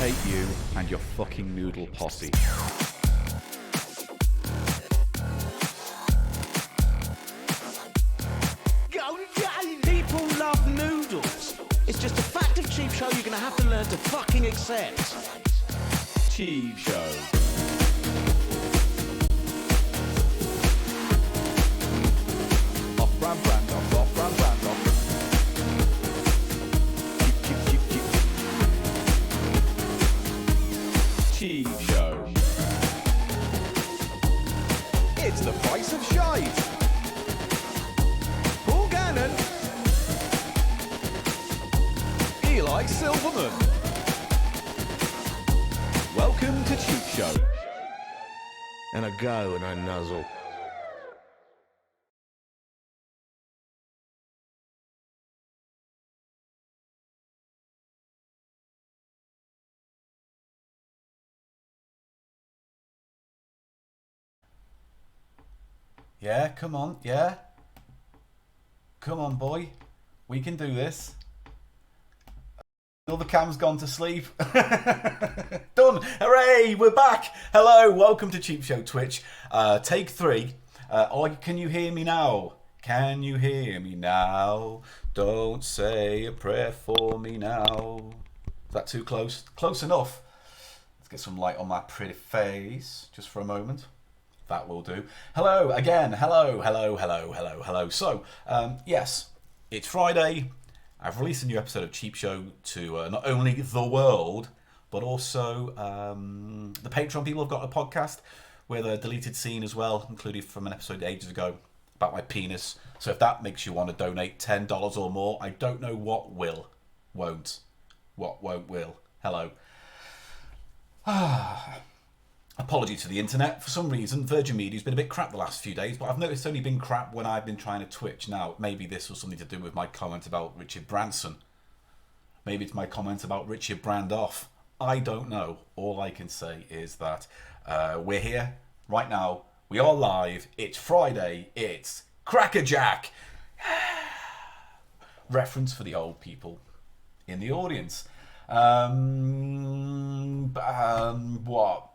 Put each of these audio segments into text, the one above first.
hate you and your fucking noodle posse. People love noodles. It's just a fact of cheap show you're gonna have to learn to fucking accept. Cheap show. Off-brand brand off, off-brand brand off. Cheap show. It's the price of shite. Paul Gannon. Eli Silverman. Welcome to Cheap Show. And I go and I nuzzle. Yeah, come on, yeah. Come on, boy. We can do this. All the cam's gone to sleep. Done. Hooray, we're back. Hello, welcome to Cheap Show Twitch. Take 3. Can you hear me now? Can you hear me now? Don't say a prayer for me now. Is that too close? Close enough. Let's get some light on my pretty face just for a moment. That will do. Hello again. Hello. So, yes, it's Friday. I've released a new episode of Cheap Show to not only the world, but also the Patreon people have got a podcast with a deleted scene as well, included from an episode ages ago about my penis. So if that makes you want to donate $10 or more, I don't know what will. Won't. What won't will. Hello. Apology to the internet. For some reason, Virgin Media's been a bit crap the last few days, but I've noticed it's only been crap when I've been trying to Twitch. Now, maybe this was something to do with my comment about Richard Branson. Maybe it's my comment about Richard Brandoff. I don't know. All I can say is that we're here right now. We are live. It's Friday. It's Crackerjack. Reference for the old people in the audience. What?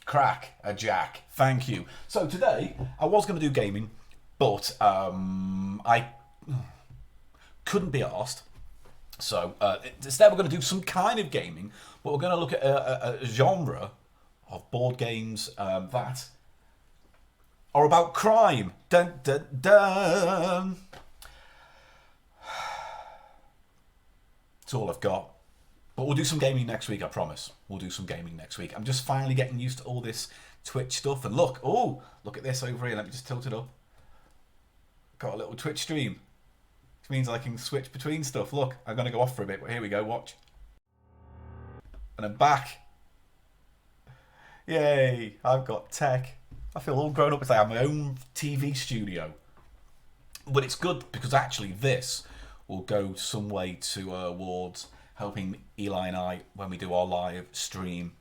Crack a jack. Thank you. So today I was going to do gaming, but I couldn't be arsed. So instead we're going to do some kind of gaming, but we're going to look at a genre of board games that are about crime. Dun, dun, dun. That's all I've got. But we'll do some gaming next week, I promise. We'll do some gaming next week. I'm just finally getting used to all this Twitch stuff. And look at this over here. Let me just tilt it up. Got a little Twitch stream. Which means I can switch between stuff. Look, I'm going to go off for a bit. But here we go, watch. And I'm back. Yay, I've got tech. I feel all grown up as I have my own TV studio. But it's good because actually this will go some way towards helping Eli and I when we do our live stream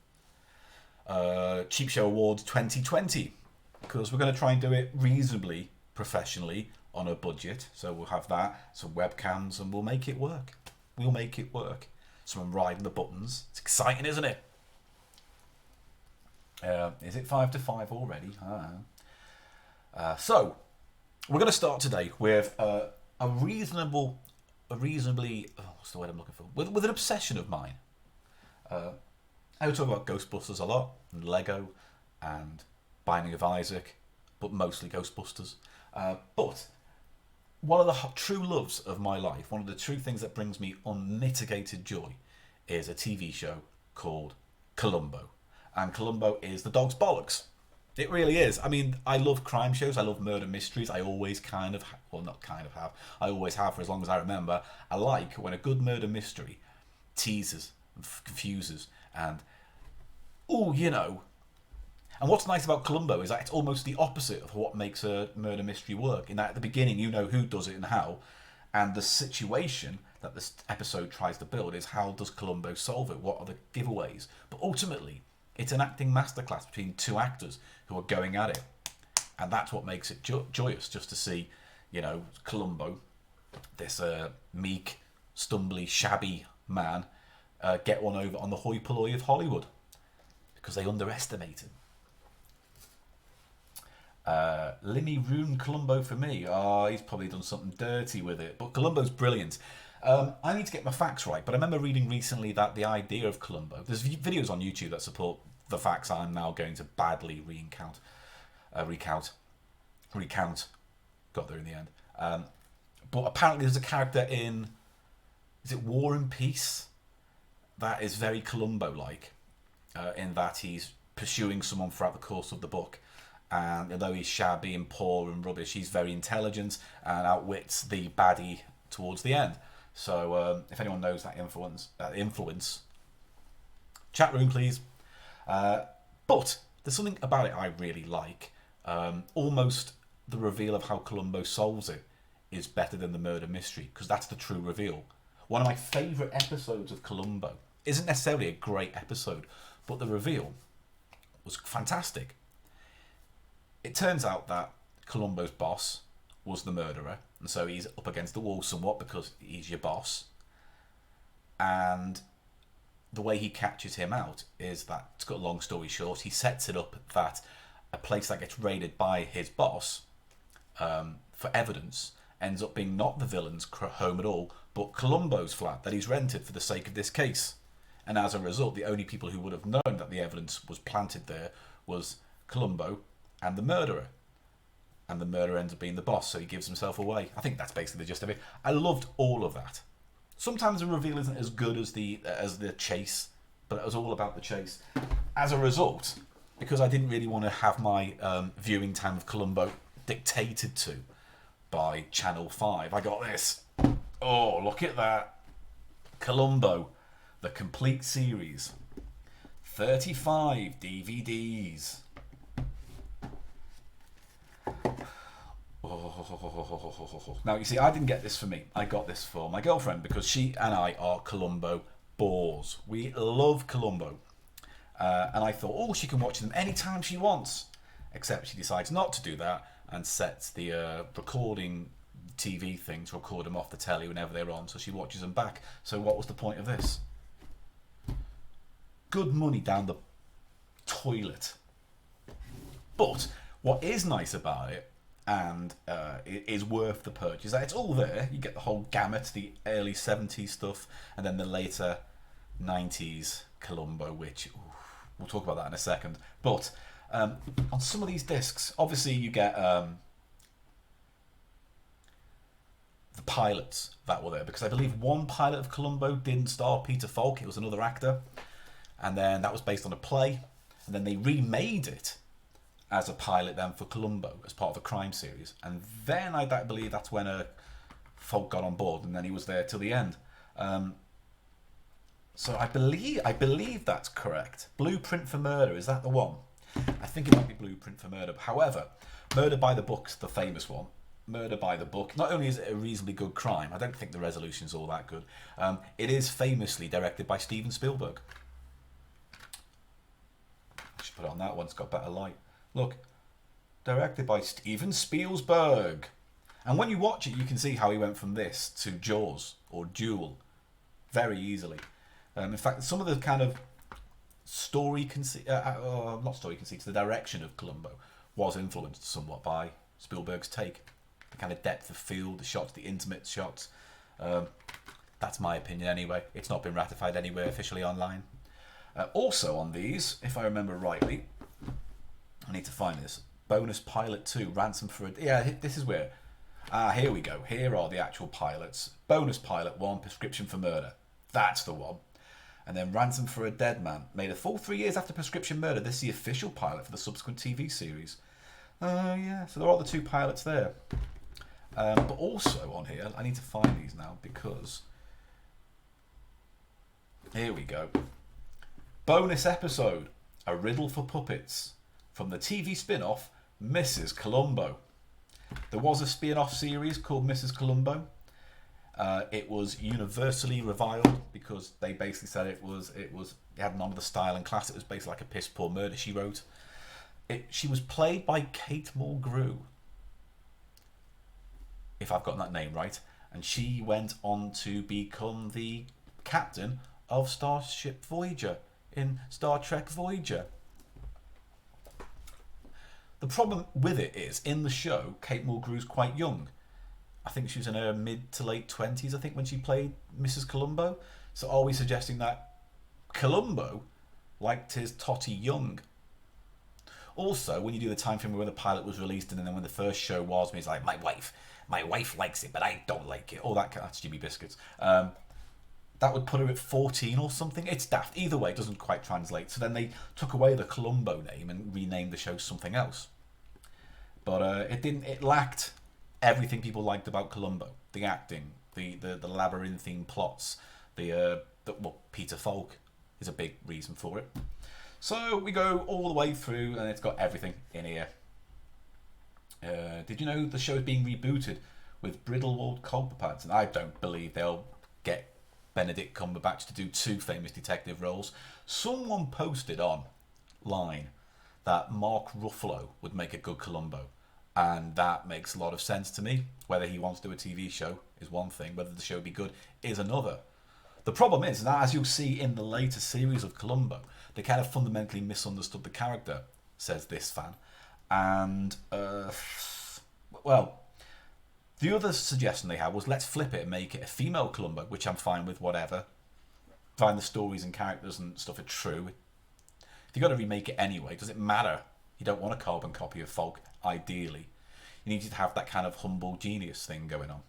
Cheap Show Awards 2020, because we're going to try and do it reasonably professionally on a budget. So we'll have that, some webcams, and we'll make it work. We'll make it work. Someone riding the buttons. It's exciting, isn't it? Is it 5 to 5 already? So we're going to start today with a reasonably, what's the word I'm looking for? With an obsession of mine. I would talk about Ghostbusters a lot, and Lego, and Binding of Isaac, but mostly Ghostbusters. But one of the true loves of my life, one of the true things that brings me unmitigated joy, is a TV show called Columbo. And Columbo is the dog's bollocks. It really is. I mean, I love crime shows. I love murder mysteries. I always have. I always have for as long as I remember. I like when a good murder mystery teases and confuses and, And what's nice about Columbo is that it's almost the opposite of what makes a murder mystery work. In that at the beginning, you know who does it and how. And the situation that this episode tries to build is how does Columbo solve it? What are the giveaways? But ultimately, it's an acting masterclass between two actors who are going at it. And that's what makes it joyous, just to see, Columbo, this meek, stumbly, shabby man, get one over on the hoi polloi of Hollywood because they underestimate him. Limmy Rune Columbo for me. Oh, he's probably done something dirty with it. But Columbo's brilliant. I need to get my facts right, but I remember reading recently that the idea of Columbo... There's videos on YouTube that support the facts I'm now going to badly recount. Got there in the end. But apparently there's a character in... Is it War and Peace? That is very Columbo-like. In that he's pursuing someone throughout the course of the book. And although he's shabby and poor and rubbish, he's very intelligent and outwits the baddie towards the end. So if anyone knows that influence, chat room please. But there's something about it I really like. Almost the reveal of how Columbo solves it is better than the murder mystery, because that's the true reveal. One of my favourite episodes of Columbo isn't necessarily a great episode, but the reveal was fantastic. It turns out that Columbo's boss was the murderer, and so he's up against the wall somewhat because he's your boss. And the way he catches him out is that, to cut a long story short, he sets it up that a place that gets raided by his boss for evidence ends up being not the villain's home at all, but Columbo's flat that he's rented for the sake of this case. And as a result, the only people who would have known that the evidence was planted there was Columbo and the murderer. And the murderer ends up being the boss, so he gives himself away. I think that's basically the gist of it. I loved all of that. Sometimes the reveal isn't as good as the chase, but it was all about the chase. As a result, because I didn't really want to have my viewing time of Columbo dictated to by Channel 5, I got this. Oh, look at that. Columbo, the complete series. 35 DVDs. Now, you see, I didn't get this for me. I got this for my girlfriend because she and I are Columbo bores. We love Columbo. And I thought, oh, she can watch them anytime she wants. Except she decides not to do that and sets the recording TV thing to record them off the telly whenever they're on, so she watches them back. So what was the point of this? Good money down the toilet. But what is nice about it, and it is worth the purchase, that it's all there. You get the whole gamut, the early 70s stuff, and then the later 90s Columbo, which we'll talk about that in a second. But on some of these discs, obviously you get the pilots that were there, because I believe one pilot of Columbo didn't star Peter Falk, it was another actor, and then that was based on a play, and then they remade it as a pilot then for Columbo as part of a crime series, and then I believe that's when Falk got on board, and then he was there till the end. So I believe that's correct. Blueprint for Murder, is that the one? I think it might be Blueprint for Murder. However, Murder by the Book's the famous one. Murder by the Book, not only is it a reasonably good crime, I don't think the resolution's all that good, it is famously directed by Steven Spielberg. I should put it on that one, it's got better light. Look, directed by Steven Spielberg. And when you watch it, you can see how he went from this to Jaws or Duel very easily. In fact, some of the kind of the direction of Columbo was influenced somewhat by Spielberg's take. The kind of depth of field, the shots, the intimate shots. That's my opinion anyway. It's not been ratified anywhere officially online. Also on these, if I remember rightly, I need to find this. Bonus Pilot 2, Ransom for a... Yeah, this is where... here we go. Here are the actual pilots. Bonus Pilot 1, Prescription for Murder. That's the one. And then Ransom for a Dead Man. Made a full 3 years after Prescription Murder. This is the official pilot for the subsequent TV series. Yeah, so there are the two pilots there. But also on here, I need to find these now because... Here we go. Bonus episode, A Riddle for Puppets, from the TV spin-off Mrs. Columbo. There was a spin-off series called Mrs. Columbo. It was universally reviled because they basically said it had none of the style and class. It was basically like a piss poor murder she wrote. She was played by Kate Mulgrew, if I've gotten that name right, and she went on to become the captain of Starship Voyager in Star Trek Voyager. The problem with it is, in the show, Kate Mulgrew's quite young. I think she was in her mid to late 20s, I think, when she played Mrs. Columbo. So are we suggesting that Columbo liked his totty young? Also, when you do the time frame when the pilot was released and then when the first show was, he's like, my wife likes it, but I don't like it. All that, that's Jimmy Biscuits. That would put her at 14 or something. It's daft. Either way, it doesn't quite translate. So then they took away the Columbo name and renamed the show something else. But it lacked everything people liked about Columbo. The acting, the labyrinthine plots, Peter Falk is a big reason for it. So we go all the way through and it's got everything in here. Did you know the show is being rebooted with Bridlewald Culperpads? And I don't believe they'll get Benedict Cumberbatch to do 2 famous detective roles. Someone posted online that Mark Ruffalo would make a good Columbo, and that makes a lot of sense to me. Whether he wants to do a TV show is one thing, whether the show be good is another. The problem is that, as you'll see in the later series of Columbo, they kind of fundamentally misunderstood the character, says this fan. And, the other suggestion they had was, let's flip it and make it a female Columbo, which I'm fine with, whatever. Find the stories and characters and stuff are true. If you've got to remake it anyway, does it matter? You don't want a carbon copy of Falk, ideally. You need to have that kind of humble genius thing going on.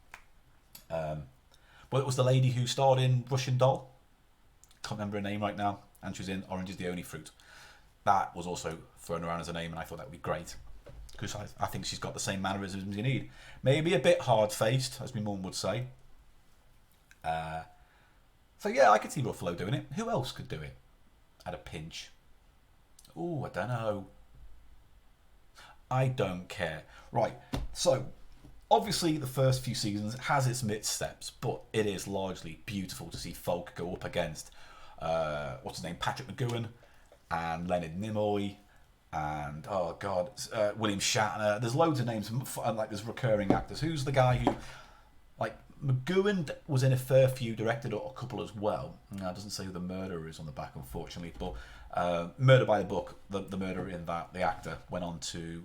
But it was the lady who starred in Russian Doll. Can't remember her name right now. And she was in Orange is the Only Fruit. That was also thrown around as a name, and I thought that would be great. Because I think she's got the same mannerisms you need. Maybe a bit hard-faced, as my mum would say. So yeah, I could see Ruffalo doing it. Who else could do it? At a pinch. Ooh, I don't know. I don't care. Right, so obviously the first few seasons has its missteps, but it is largely beautiful to see Falk go up against what's his name, Patrick McGowan and Leonard Nimoy and William Shatner. There's loads of names, and like there's recurring actors. Who's the guy who, like, McGowan was in a fair few, directed a couple as well. Now, it doesn't say who the murderer is on the back, unfortunately, but Murder by the Book, the murderer in that, the actor, went on to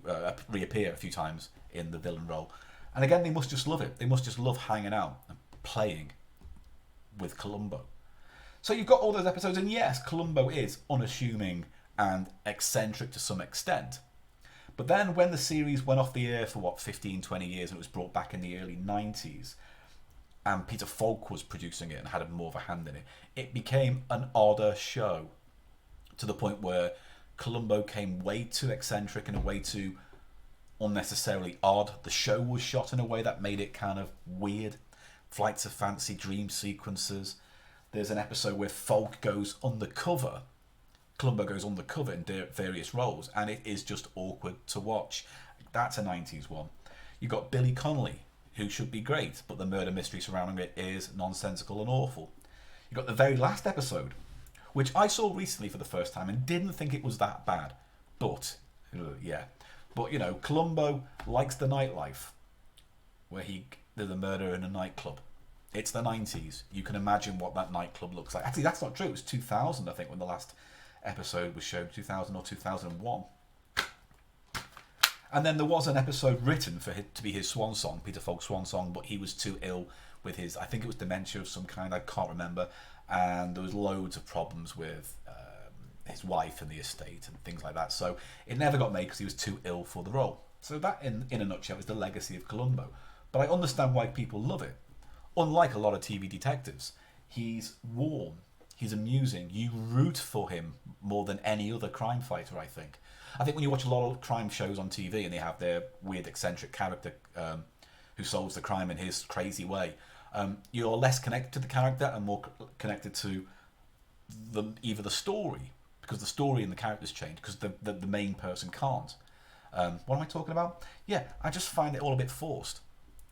reappear a few times in the villain role. And again, they must just love it. They must just love hanging out and playing with Columbo. So you've got all those episodes, and yes, Columbo is unassuming and eccentric to some extent. But then when the series went off the air for 15, 20 years, and it was brought back in the early 90s, and Peter Falk was producing it and had more of a hand in it, it became an odder show, to the point where Columbo came way too eccentric and way too unnecessarily odd. The show was shot in a way that made it kind of weird. Flights of fancy, dream sequences. There's an episode where Falk goes undercover. Columbo goes undercover in various roles, and it is just awkward to watch. That's a 90s one. You got Billy Connolly, who should be great, but the murder mystery surrounding it is nonsensical and awful. You got the very last episode, which I saw recently for the first time and didn't think it was that bad. But, yeah. But, you know, Columbo likes the nightlife, where there's a murder in a nightclub. It's the 90s. You can imagine what that nightclub looks like. Actually, that's not true. It was 2000, I think, when the last episode was shown. 2000 or 2001. And then there was an episode written to be his swan song, Peter Falk's swan song, but he was too ill with his, I think it was dementia of some kind, I can't remember. And there was loads of problems with his wife and the estate and things like that. So it never got made because he was too ill for the role. So that, in a nutshell, is the legacy of Columbo. But I understand why people love it. Unlike a lot of TV detectives, he's warm, he's amusing. You root for him more than any other crime fighter, I think. I think when you watch a lot of crime shows on TV and they have their weird, eccentric character who solves the crime in his crazy way, you're less connected to the character and more connected to either the story, because the story and the characters change, because the main person can't. What am I talking about? Yeah, I just find it all a bit forced.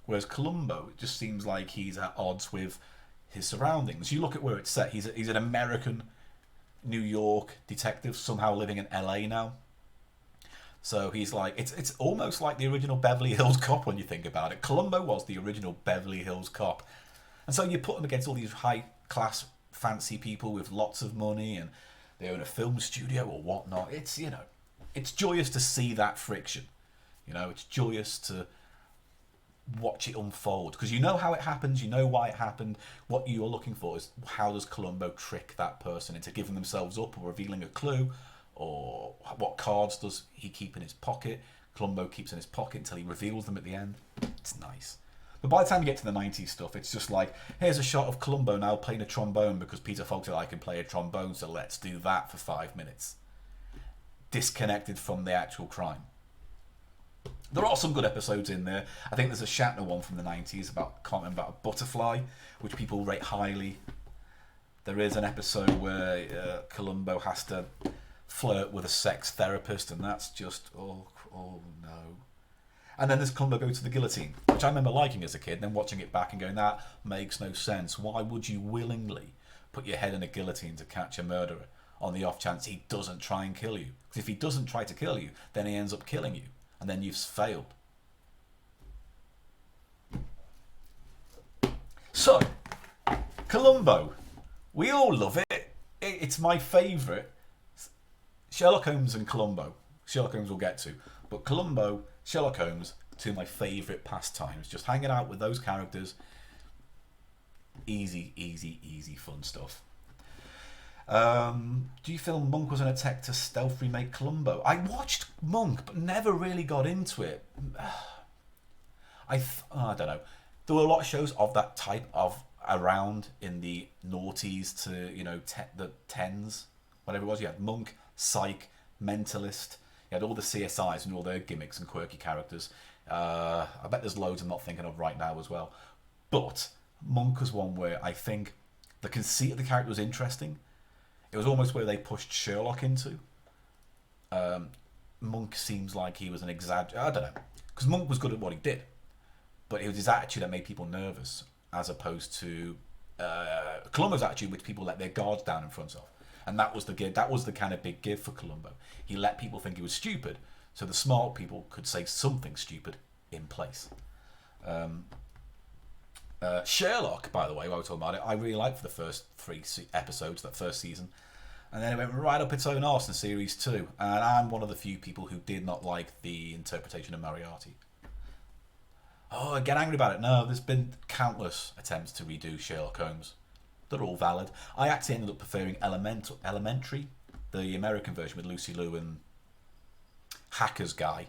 Whereas Columbo, it just seems like he's at odds with his surroundings. You look at where it's set. He's an American New York detective, somehow living in LA now. So he's like, it's almost like the original Beverly Hills Cop when you think about it. Columbo was the original Beverly Hills Cop. And so you put him against all these high-class fancy people with lots of money and they own a film studio or whatnot. It's, you know, it's joyous to see that friction. You know, it's joyous to watch it unfold because you know how it happens, you know why it happened. What you're looking for is how does Columbo trick that person into giving themselves up or revealing a clue, or what cards does he keep in his pocket. Columbo keeps in his pocket until he reveals them at the end. It's nice. But by the time you get to the 90s stuff, it's just like, here's a shot of Columbo now playing a trombone because Peter Falk said I can play a trombone, so let's do that for 5 minutes. Disconnected from the actual crime. There are some good episodes in there. I think there's a Shatner one from the 90s about, can't remember, about a butterfly, which people rate highly. There is an episode where Columbo has to flirt with a sex therapist, and that's just, oh no. And then there's Columbo Go to the Guillotine, which I remember liking as a kid, and then watching it back and going, that makes no sense. Why would you willingly put your head in a guillotine to catch a murderer on the off chance he doesn't try and kill you? Because if he doesn't try to kill you, then he ends up killing you. And then you've failed. So, Columbo. We all love it. It's my favourite. Sherlock Holmes and Columbo. Sherlock Holmes we'll get to. But Columbo, Sherlock Holmes, two of my favourite pastimes. Just hanging out with those characters. Easy, easy, easy fun stuff. Do you feel Monk was an attempt to stealth remake Columbo? I watched Monk, but never really got into it. I don't know. There were a lot of shows of that type of around in the noughties to, you know, the tens, whatever it was. You had Monk, Psych, Mentalist. You had all the CSIs and all their gimmicks and quirky characters. I bet there's loads I'm not thinking of right now as well. But Monk was one where I think the conceit of the character was interesting. It was almost where they pushed Sherlock into. Monk seems like he was an exaggerate. I don't know. Because Monk was good at what he did. But it was his attitude that made people nervous, as opposed to Columbo's attitude, which people let their guards down in front of. And that was the give. That was the kind of big give for Columbo. He let people think he was stupid, so the smart people could say something stupid in place. Sherlock, by the way, while we're talking about it, I really liked for the first 3 episodes, that first season. And then it went right up its own arse in series 2. And I'm one of the few people who did not like the interpretation of Moriarty. Oh, get angry about it. No, there's been countless attempts to redo Sherlock Holmes. They're all valid. I actually ended up preferring Elementary, the American version with Lucy Liu and Hackers guy.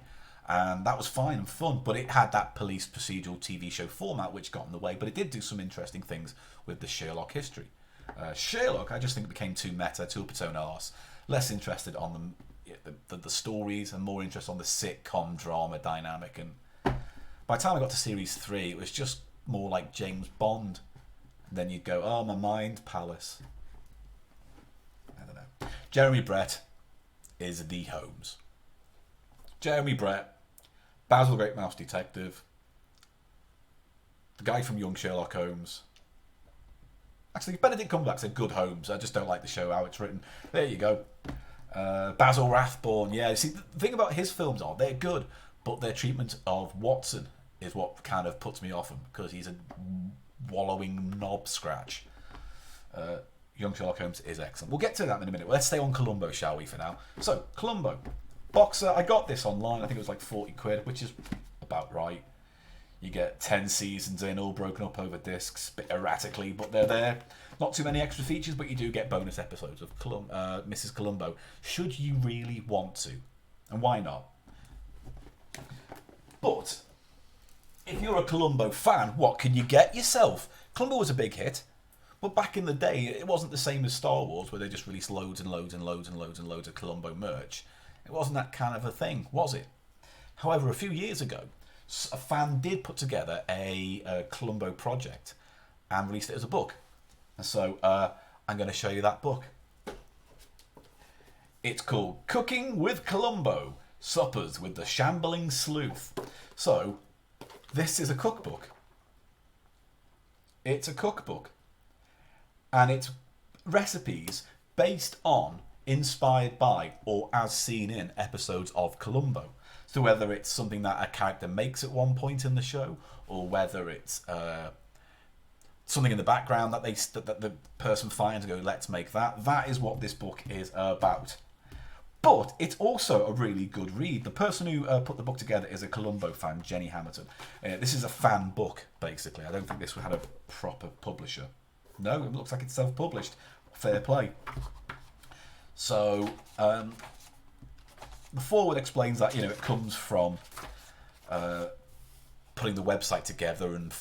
And that was fine and fun, but it had that police procedural TV show format which got in the way, but it did do some interesting things with the Sherlock history. Sherlock, I just think became too meta, too up its own arse. Less interested on the stories and more interested on the sitcom drama dynamic. And by the time I got to series 3, it was just more like James Bond. And then you'd go, oh, my mind palace. I don't know. Jeremy Brett is the Holmes. Jeremy Brett, Basil the Great Mouse Detective, the guy from Young Sherlock Holmes. Actually, Benedict Cumberbatch's a good Holmes. I just don't like the show, how it's written. There you go. Basil Rathbone. Yeah, see, the thing about his films are they're good, but their treatment of Watson is what kind of puts me off him, because he's a wallowing knob scratch. Young Sherlock Holmes is excellent. We'll get to that in a minute. Let's stay on Columbo, shall we, for now? So, Columbo. Boxer, I got this online. I think it was like 40 quid, which is about right. You get 10 seasons in, all broken up over discs, a bit erratically, but they're there. Not too many extra features, but you do get bonus episodes of Mrs. Columbo, should you really want to. And why not? But, if you're a Columbo fan, what can you get yourself? Columbo was a big hit, but back in the day, it wasn't the same as Star Wars, where they just released loads and loads and loads and loads and loads of Columbo merch. It wasn't that kind of a thing, was it? However, a few years ago, a fan did put together a Columbo project and released it as a book. And so I'm going to show you that book. It's called Cooking with Columbo, Suppers with the Shambling Sleuth. So, this is a cookbook. It's a cookbook. And it's recipes based on, inspired by, or as seen in episodes of Columbo. So whether it's something that a character makes at one point in the show, or whether it's something in the background that that the person finds and go, let's make that. That is what this book is about. But it's also a really good read. The person who put the book together is a Columbo fan, Jenny Hamilton. This is a fan book, basically. I don't think this had a proper publisher. No, it looks like it's self-published. Fair play. So, the foreword explains that, it comes from putting the website together and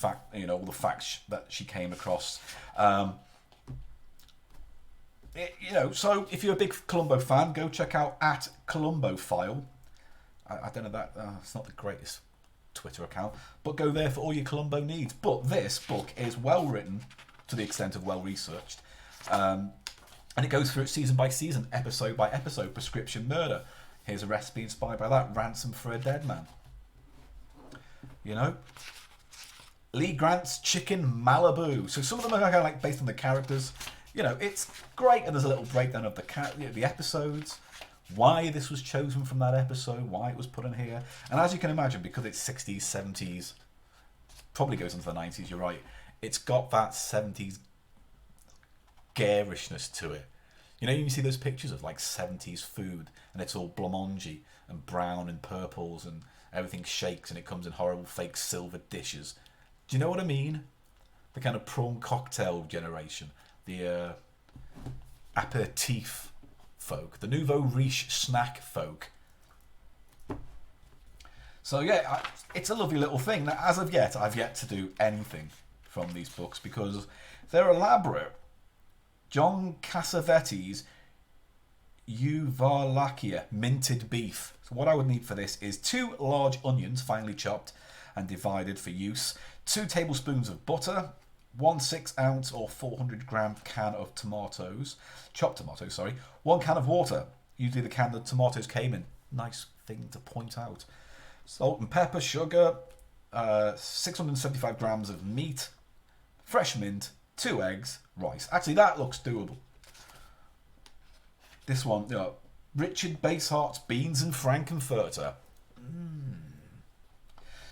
all the facts that she came across. So if you're a big Columbo fan, go check out @ColumboFile. I don't know that it's not the greatest Twitter account, but go there for all your Columbo needs. But this book is well written to the extent of well researched, and it goes through it season by season, episode by episode. Prescription murder. Here's a recipe inspired by that. Ransom for a dead man. Lee Grant's Chicken Malibu. So some of them are kind of like based on the characters. It's great, and there's a little breakdown of the episodes, why this was chosen from that episode, why it was put in here. And as you can imagine, because it's 60s, 70s, probably goes into the 90s, you're right, it's got that 70s garishness to it. You see those pictures of like 70s food, and it's all blancmange and brown and purples, and everything shakes, and it comes in horrible fake silver dishes. Do you know what I mean? The kind of prawn cocktail generation. The aperitif folk, the nouveau riche snack folk. So yeah, it's a lovely little thing. Now, as of yet, I've yet to do anything from these books because they're elaborate. John Cassavetes' Uvarlakia minted beef. So what I would need for this is 2 large onions, finely chopped and divided for use, 2 tablespoons of butter, 1 6-ounce or 400-gram can of chopped tomatoes, 1 can of water, usually the can the tomatoes came in. Nice thing to point out. Salt and pepper, sugar, 675 grams of meat, fresh mint, 2 eggs, rice. Actually, that looks doable. This one, Richard Basehart's beans and frankenfurter.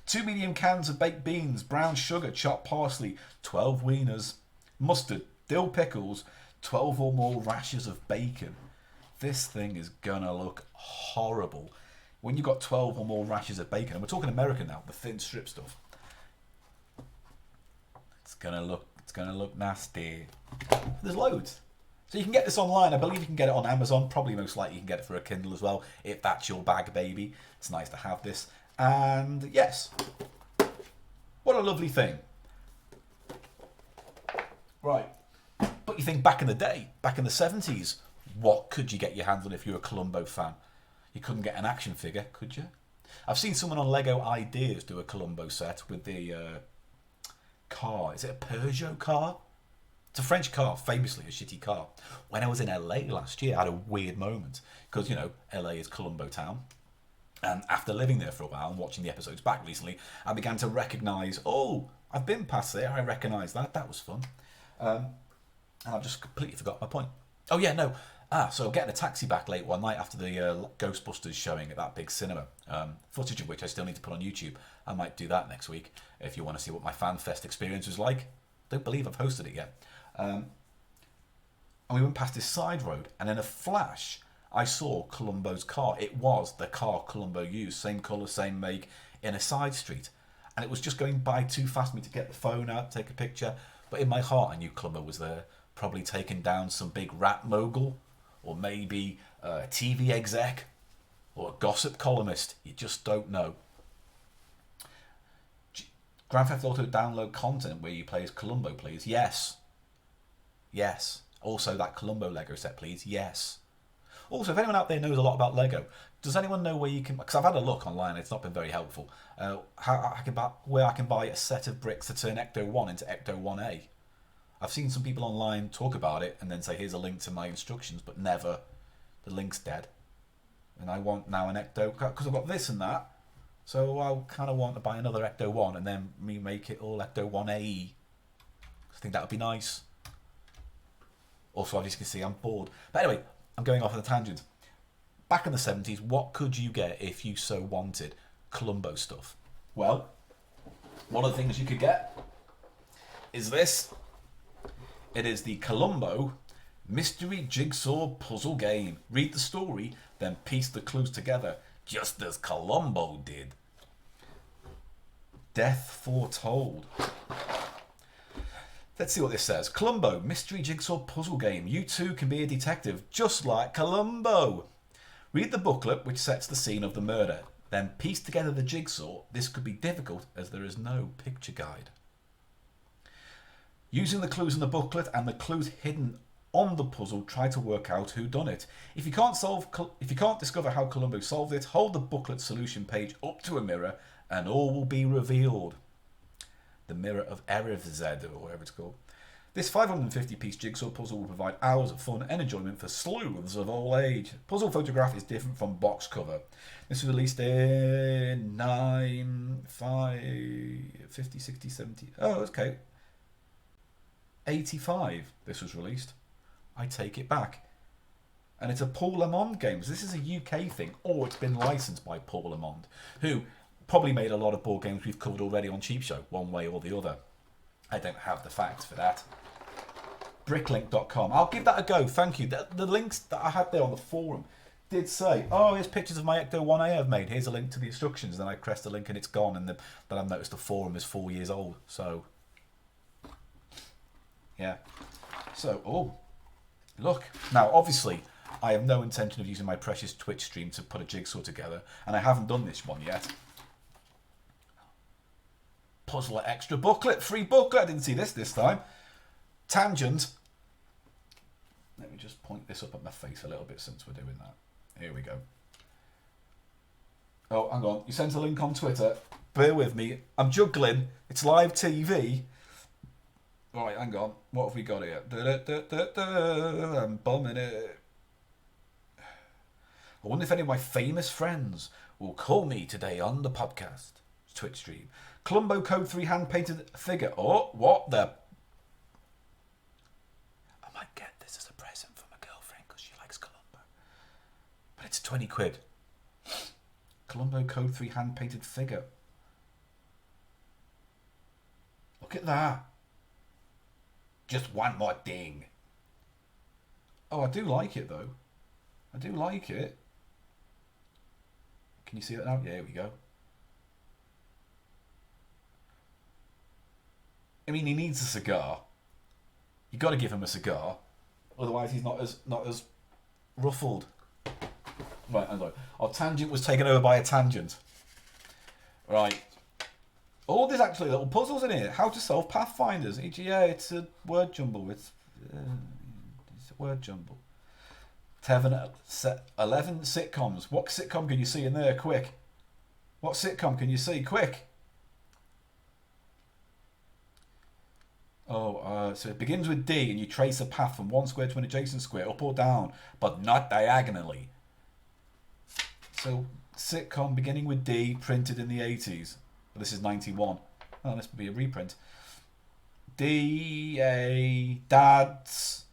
2 medium cans of baked beans, brown sugar, chopped parsley, 12 wieners, mustard, dill pickles, 12 or more rashers of bacon. This thing is gonna look horrible. When you've got 12 or more rashers of bacon, and we're talking American now, the thin strip stuff. It's gonna look nasty. There's loads. So you can get this online. I believe you can get it on Amazon. Probably most likely you can get it for a Kindle as well, if that's your bag, baby. It's nice to have this. And yes, what a lovely thing. Right, but you think back in the day, back in the 70s, what could you get your hands on if you're a Columbo fan? You couldn't get an action figure, could you? I've seen someone on Lego Ideas do a Columbo set with the car. Is it a Peugeot car? It's a French car, famously a shitty car. When I was in LA last year, I had a weird moment because, LA is Columbo town. And after living there for a while and watching the episodes back recently, I began to recognise, I've been past there, I recognise that. That was fun. And I've just completely forgot my point. Oh, yeah, no. So getting a taxi back late one night after the Ghostbusters showing at that big cinema, footage of which I still need to put on YouTube. I might do that next week if you want to see what my FanFest experience was like. Don't believe I've hosted it yet. And we went past this side road, and in a flash, I saw Columbo's car. It was the car Columbo used, same colour, same make, in a side street. And it was just going by too fast for me to get the phone out, take a picture. But in my heart, I knew Columbo was there, probably taking down some big rap mogul, or maybe a TV exec, or a gossip columnist. You just don't know. Grand Theft Auto download content where you play as Columbo, please. Yes. Yes. Also that Columbo Lego set, please. Yes. Also, if anyone out there knows a lot about Lego, does anyone know where you can... Because I've had a look online, it's not been very helpful. Where I can buy a set of bricks to turn Ecto 1 into Ecto 1A. I've seen some people online talk about it and then say, here's a link to my instructions, but never. The link's dead. And I want now an Ecto... Because I've got this and that. So I kind of want to buy another Ecto 1 and then remake it all Ecto 1A. I think that would be nice. Also, as you can see, I'm bored. But anyway... I'm going off on a tangent. Back in the 70s, what could you get if you so wanted Columbo stuff? Well, one of the things you could get is this. It is the Columbo mystery jigsaw puzzle game. Read the story, then piece the clues together, just as Columbo did. Death foretold. Let's see what this says. Columbo, mystery jigsaw puzzle game. You too can be a detective, just like Columbo. Read the booklet which sets the scene of the murder. Then piece together the jigsaw. This could be difficult as there is no picture guide. Using the clues in the booklet and the clues hidden on the puzzle, try to work out who done it. If you can't discover how Columbo solved it, hold the booklet solution page up to a mirror and all will be revealed. The Mirror of Erevzed, or whatever it's called. This 550-piece jigsaw puzzle will provide hours of fun and enjoyment for sleuths of all age. Puzzle photograph is different from box cover. This was released in 50, 60, 70... Oh, okay. 85 this was released. I take it back. And it's a Paul Lamond game. So this is a UK thing, or it's been licensed by Paul Lamond, who probably made a lot of board games we've covered already on Cheap Show, one way or the other. I don't have the facts for that. Bricklink.com. I'll give that a go, thank you. The links that I had there on the forum did say, oh, here's pictures of my Ecto 1A I've made. Here's a link to the instructions. Then I press the link and it's gone. And then I've noticed the forum is 4 years old. So, yeah. So, oh, look. Now, obviously, I have no intention of using my precious Twitch stream to put a jigsaw together. And I haven't done this one yet. Puzzler extra booklet, free booklet. I didn't see this time. Tangent. Let me just point this up at my face a little bit since we're doing that. Here we go. Oh, hang on. You sent a link on Twitter. Bear with me. I'm juggling. It's live TV. Right, hang on. What have we got here? I'm bumming it. I wonder if any of my famous friends will call me today on the podcast. Twitch stream. Columbo Code 3 hand-painted figure. Oh, what the... I might get this as a present for my girlfriend because she likes Columbo. But it's 20 quid. Columbo Code 3 hand-painted figure. Look at that. Just one more thing. Oh, I do like it, though. I do like it. Can you see it now? Yeah, here we go. I mean, he needs a cigar. You got to give him a cigar, otherwise he's not as ruffled. Right, hang on. Our tangent was taken over by a tangent. Right. Oh, there's actually little puzzles in here. How to solve Pathfinders. Yeah, it's a word jumble. It's a word jumble. 11 sitcoms. What sitcom can you see in there? Quick. What sitcom can you see? Quick. Oh, so it begins with D and you trace a path from one square to an adjacent square, up or down, but not diagonally. So, sitcom beginning with D, printed in the 80s. Well, this is 91. Oh, this would be a reprint. D-A, Dad's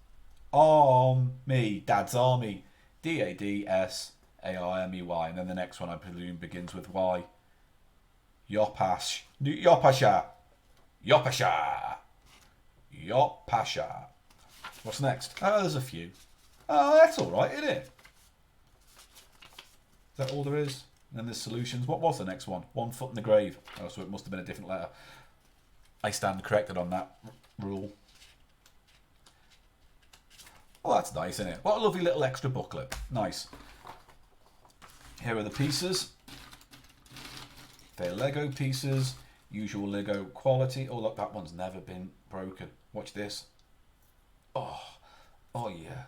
Army. Dad's Army. D-A-D-S-A-R-M-E-Y. And then the next one, I presume, begins with Y. Yopasha. Yopasha. What's next? Oh, there's a few. Oh, that's alright, isn't it? Is that all there is? And then there's solutions. What was the next one? One foot in the grave. Oh, so it must have been a different letter. I stand corrected on that rule. Well, that's nice, isn't it? What a lovely little extra booklet. Nice. Here are the pieces. They're Lego pieces. Usual Lego quality. Oh, look, that one's never been broken. Watch this. Oh, oh yeah.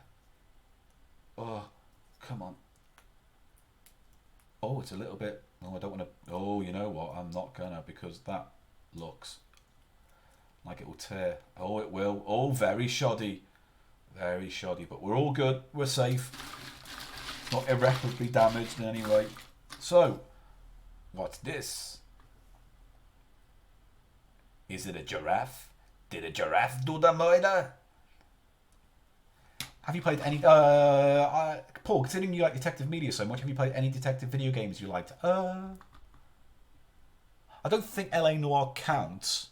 Oh, come on. Oh, it's a little bit... Oh, I don't want to... Oh, you know what? I'm not gonna, because that looks like it will tear. Oh, it will. Oh, very shoddy. Very shoddy. But we're all good. We're safe. Not irreparably damaged in any way. So, what's this? Is it a giraffe? Did a giraffe do the murder? Have you played any... Paul, considering you like detective media so much, have you played any detective video games you liked? I don't think LA Noire counts.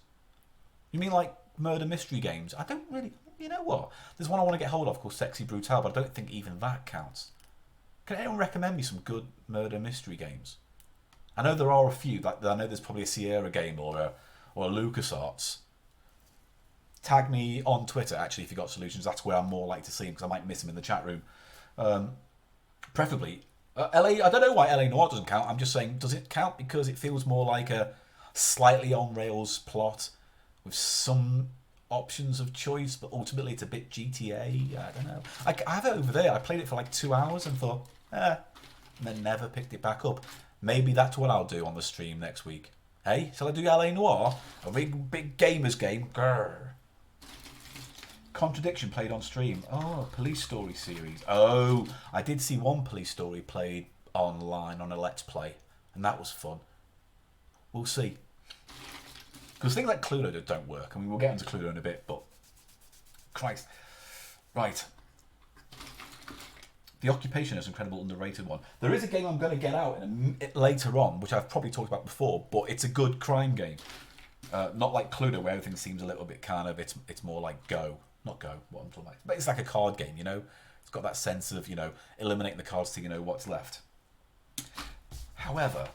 You mean like murder mystery games. I don't really... You know what? There's one I want to get hold of called Sexy Brutal, but I don't think even that counts. Can anyone recommend me some good murder mystery games? I know there are a few. Like I know there's probably a Sierra game or a LucasArts. Tag me on Twitter, actually, if you've got solutions. That's where I'm more likely to see them, because I might miss them in the chat room. Preferably. LA, I don't know why LA Noire doesn't count. I'm just saying, does it count because it feels more like a slightly on-rails plot with some options of choice, but ultimately it's a bit GTA? I don't know. I have it over there. I played it for like 2 hours and thought, and then never picked it back up. Maybe that's what I'll do on the stream next week. Hey, shall I do LA Noire? A big gamers game. Grrr. Contradiction played on stream. Oh, Police Story series. Oh, I did see one Police Story played online on a Let's Play, and that was fun. We'll see. Because things like Cluedo don't work. I mean, we'll get into Cluedo in a bit, but Christ. Right. The Occupation is an incredible underrated one. There is a game I'm going to get out later on, which I've probably talked about before, but it's a good crime game. Not like Cluedo, where everything seems a little bit kind of, it's more like Go. Not Go, what I'm talking about. But it's like a card game, you know? It's got that sense of, you know, eliminating the cards so you know what's left. However,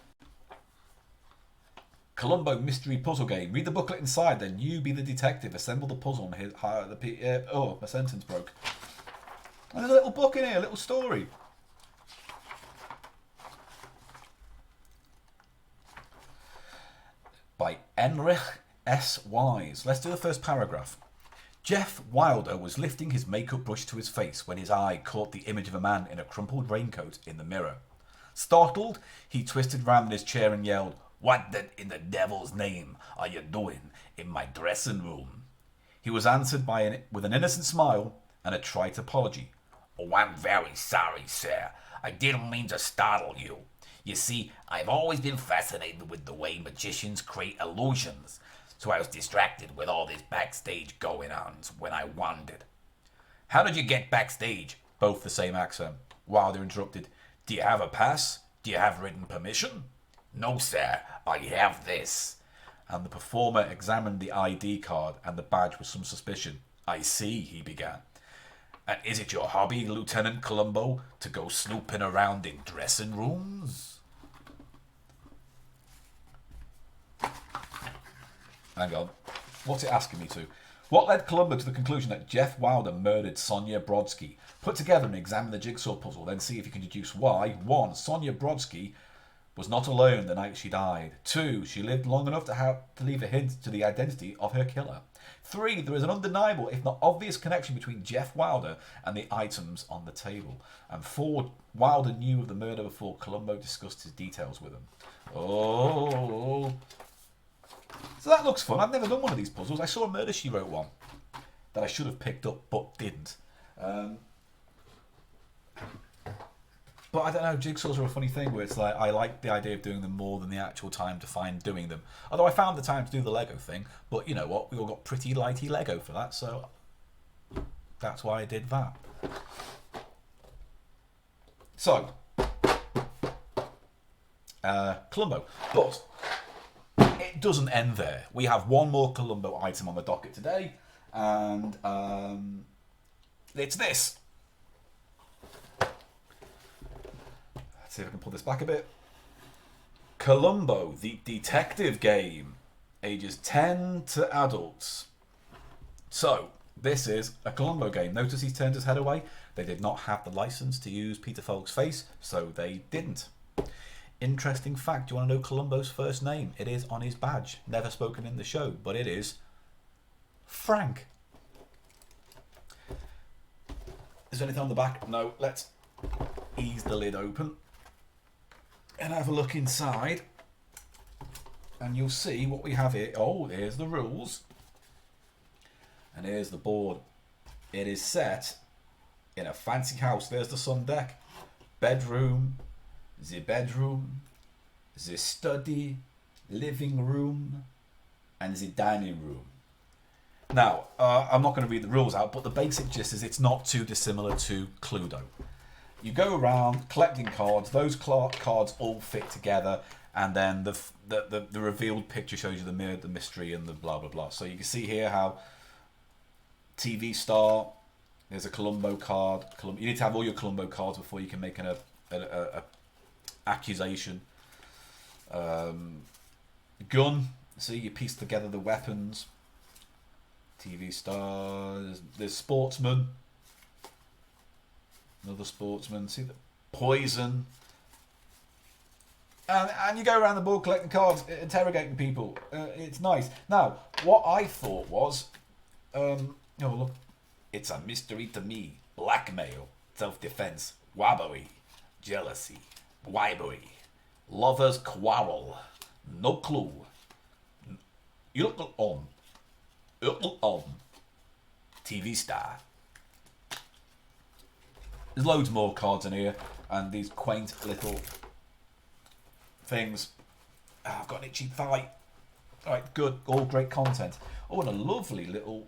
Columbo mystery puzzle game. Read the booklet inside, then you be the detective. Assemble the puzzle and oh, my sentence broke. There's a little book in here, a little story. By Enrich S. Wise. Let's do the first paragraph. Jeff Wilder was lifting his makeup brush to his face when his eye caught the image of a man in a crumpled raincoat in the mirror. Startled, he twisted round in his chair and yelled, "What in the devil's name are you doing in my dressing room?" He was answered with an innocent smile and a trite apology. "Oh, I'm very sorry, sir. I didn't mean to startle you. You see, I've always been fascinated with the way magicians create illusions, so I was distracted with all this backstage going on when I wandered." "How did you get backstage?" Both the same accent. Wilder interrupted. "Do you have a pass? Do you have written permission?" "No, sir. I have this." And the performer examined the ID card and the badge with some suspicion. "I see," he began. "And is it your hobby, Lieutenant Columbo, to go snooping around in dressing rooms?" Hang on. What's it asking me to? What led Columbo to the conclusion that Jeff Wilder murdered Sonia Brodsky? Put together and examine the jigsaw puzzle, then see if you can deduce why. 1. Sonia Brodsky was not alone the night she died. 2. She lived long enough to leave a hint to the identity of her killer. 3. There is an undeniable, if not obvious, connection between Jeff Wilder and the items on the table. And 4. Wilder knew of the murder before Columbo discussed his details with him. Oh. So that looks fun. I've never done one of these puzzles. I saw a Murder, She Wrote one that I should have picked up but didn't. But I don't know, jigsaws are a funny thing where it's like, I like the idea of doing them more than the actual time to find doing them. Although I found the time to do the Lego thing, but you know what, we all got pretty lighty Lego for that, so that's why I did that. So, Columbo. But it doesn't end there. We have one more Columbo item on the docket today, and it's this. Let's see if I can pull this back a bit. Columbo, the detective game. Ages 10 to adults. So, this is a Columbo game. Notice he's turned his head away. They did not have the license to use Peter Falk's face, so they didn't. Interesting fact, do you want to know Columbo's first name? It is on his badge. Never spoken in the show, but it is Frank. Is there anything on the back? No. Let's ease the lid open and have a look inside. And you'll see what we have here. Oh, here's the rules. And here's the board. It is set in a fancy house. There's the sun deck. Bedroom. The bedroom. The study. Living room. And the dining room. Now, I'm not going to read the rules out, but the basic gist is it's not too dissimilar to Cluedo. You go around collecting cards. Those cards all fit together, and then the revealed picture shows you the mystery, and the blah blah blah. So you can see here how TV Star. There's a Columbo card. You need to have all your Columbo cards before you can make an accusation. Gun. See, you piece together the weapons. TV Star. There's Sportsman. Another Sportsman. See the Poison. And you go around the board collecting cards, interrogating people. It's nice. Now, what I thought was, oh look, it's a mystery to me. Blackmail, self-defense, wabbery, jealousy, wibery, lovers quarrel, no clue. You look on, TV Star. There's loads more cards in here, and these quaint little things. Oh, I've got an itchy thigh. Alright, good. All great content. Oh, and a lovely little...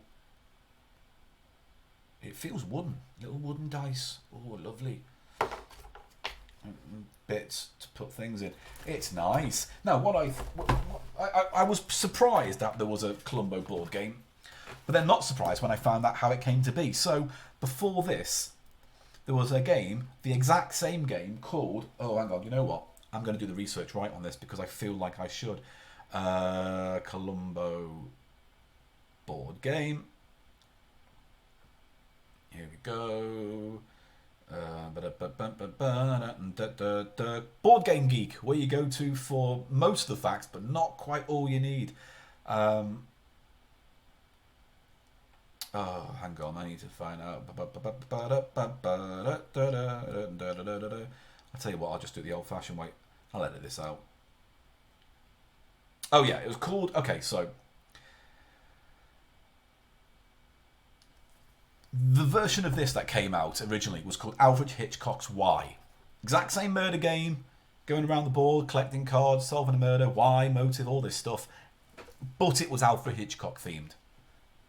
It feels wooden. Little wooden dice. Oh, lovely. Bits to put things in. It's nice. Now, I was surprised that there was a Columbo board game, but then not surprised when I found out how it came to be. So, before this, there was a game, the exact same game called... Oh, hang on, you know what? I'm going to do the research right on this because I feel like I should. Columbo board game. Here we go. Board Game Geek, where you go to for most of the facts, but not quite all you need. Oh, hang on, I need to find out. I'll tell you what, I'll just do it the old-fashioned way. I'll edit this out. Oh yeah, it was called... Okay, so... The version of this that came out originally was called Alfred Hitchcock's Why. Exact same murder game, going around the board, collecting cards, solving a murder, why, motive, all this stuff. But it was Alfred Hitchcock themed.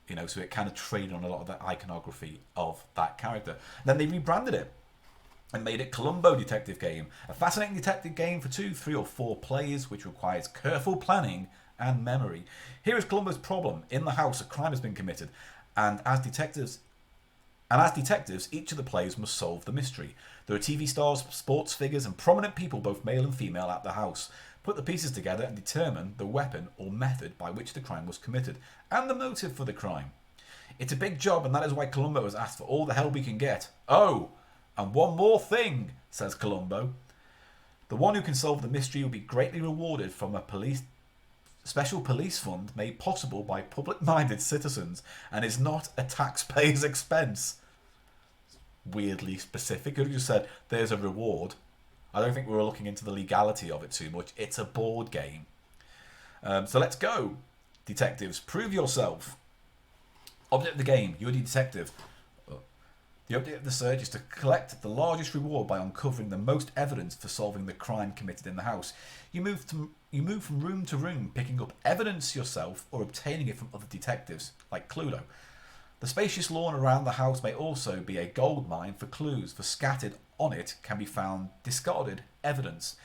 You know, so it kind of traded on a lot of the iconography of that character. Then they rebranded it and made it Columbo Detective Game, a fascinating detective game for 2, 3 or 4 players, which requires careful planning and memory. Here is Columbo's problem. In the house, a crime has been committed, and as detectives, each of the players must solve the mystery. There are TV stars, sports figures, and prominent people, both male and female, at the house. Put the pieces together and determine the weapon or method by which the crime was committed, and the motive for the crime. It's a big job, and that is why Columbo has asked for all the help he can get. Oh! And one more thing, says Columbo. The one who can solve the mystery will be greatly rewarded from a special police fund made possible by public-minded citizens and is not a taxpayer's expense. Weirdly specific. Could have just said, there's a reward. I don't think we were looking into the legality of it too much. It's a board game. So let's go. Detectives, prove yourself. Object of the game, you're the detective. The object of the search is to collect the largest reward by uncovering the most evidence for solving the crime committed in the house. You move from room to room, picking up evidence yourself or obtaining it from other detectives, like Cluedo. The spacious lawn around the house may also be a gold mine for clues, for scattered on it can be found discarded evidence,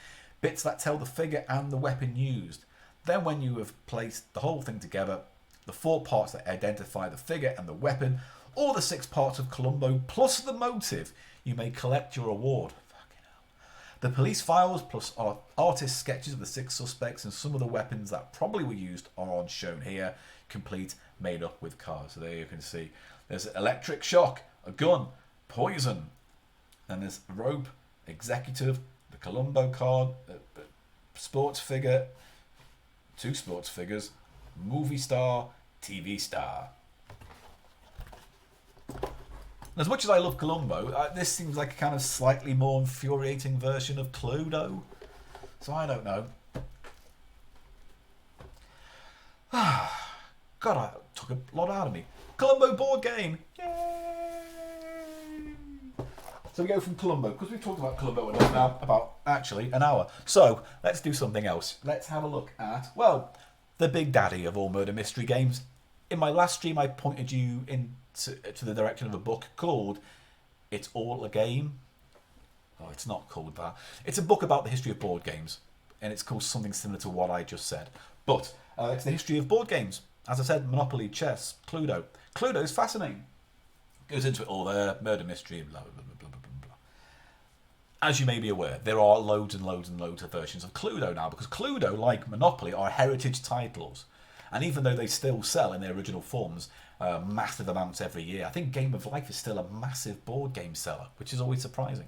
bits that tell the figure and the weapon used. Then when you have placed the whole thing together, the 4 parts that identify the figure and the weapon, or the 6 parts of Columbo plus the motive, you may collect your award. Fucking hell. The police files plus artist sketches of the 6 suspects and some of the weapons that probably were used are on shown here, complete, made up with cards. So there you can see there's electric shock, a gun, poison, and there's rope, executive, the Columbo card, sports figure, 2 sports figures, movie star, TV star. As much as I love Columbo, this seems like a kind of slightly more infuriating version of Cluedo. So I don't know. God, I took a lot out of me. Columbo board game. Yay! So we go from Columbo, because we've talked about Columbo enough now, about actually an hour. So let's do something else. Let's have a look at, well, the big daddy of all murder mystery games. In my last stream, I pointed you to the direction of a book called It's All a Game. Oh, it's not called that. It's a book about the history of board games, and it's called something similar to what I just said. But it's the history of board games. As I said, Monopoly, chess, Cluedo. Cluedo's fascinating. Goes into it all there, murder mystery, blah, blah, blah, blah, blah, blah. As you may be aware, there are loads and loads and loads of versions of Cluedo now, because Cluedo, like Monopoly, are heritage titles. And even though they still sell in their original forms massive amounts every year, I think Game of Life is still a massive board game seller, which is always surprising.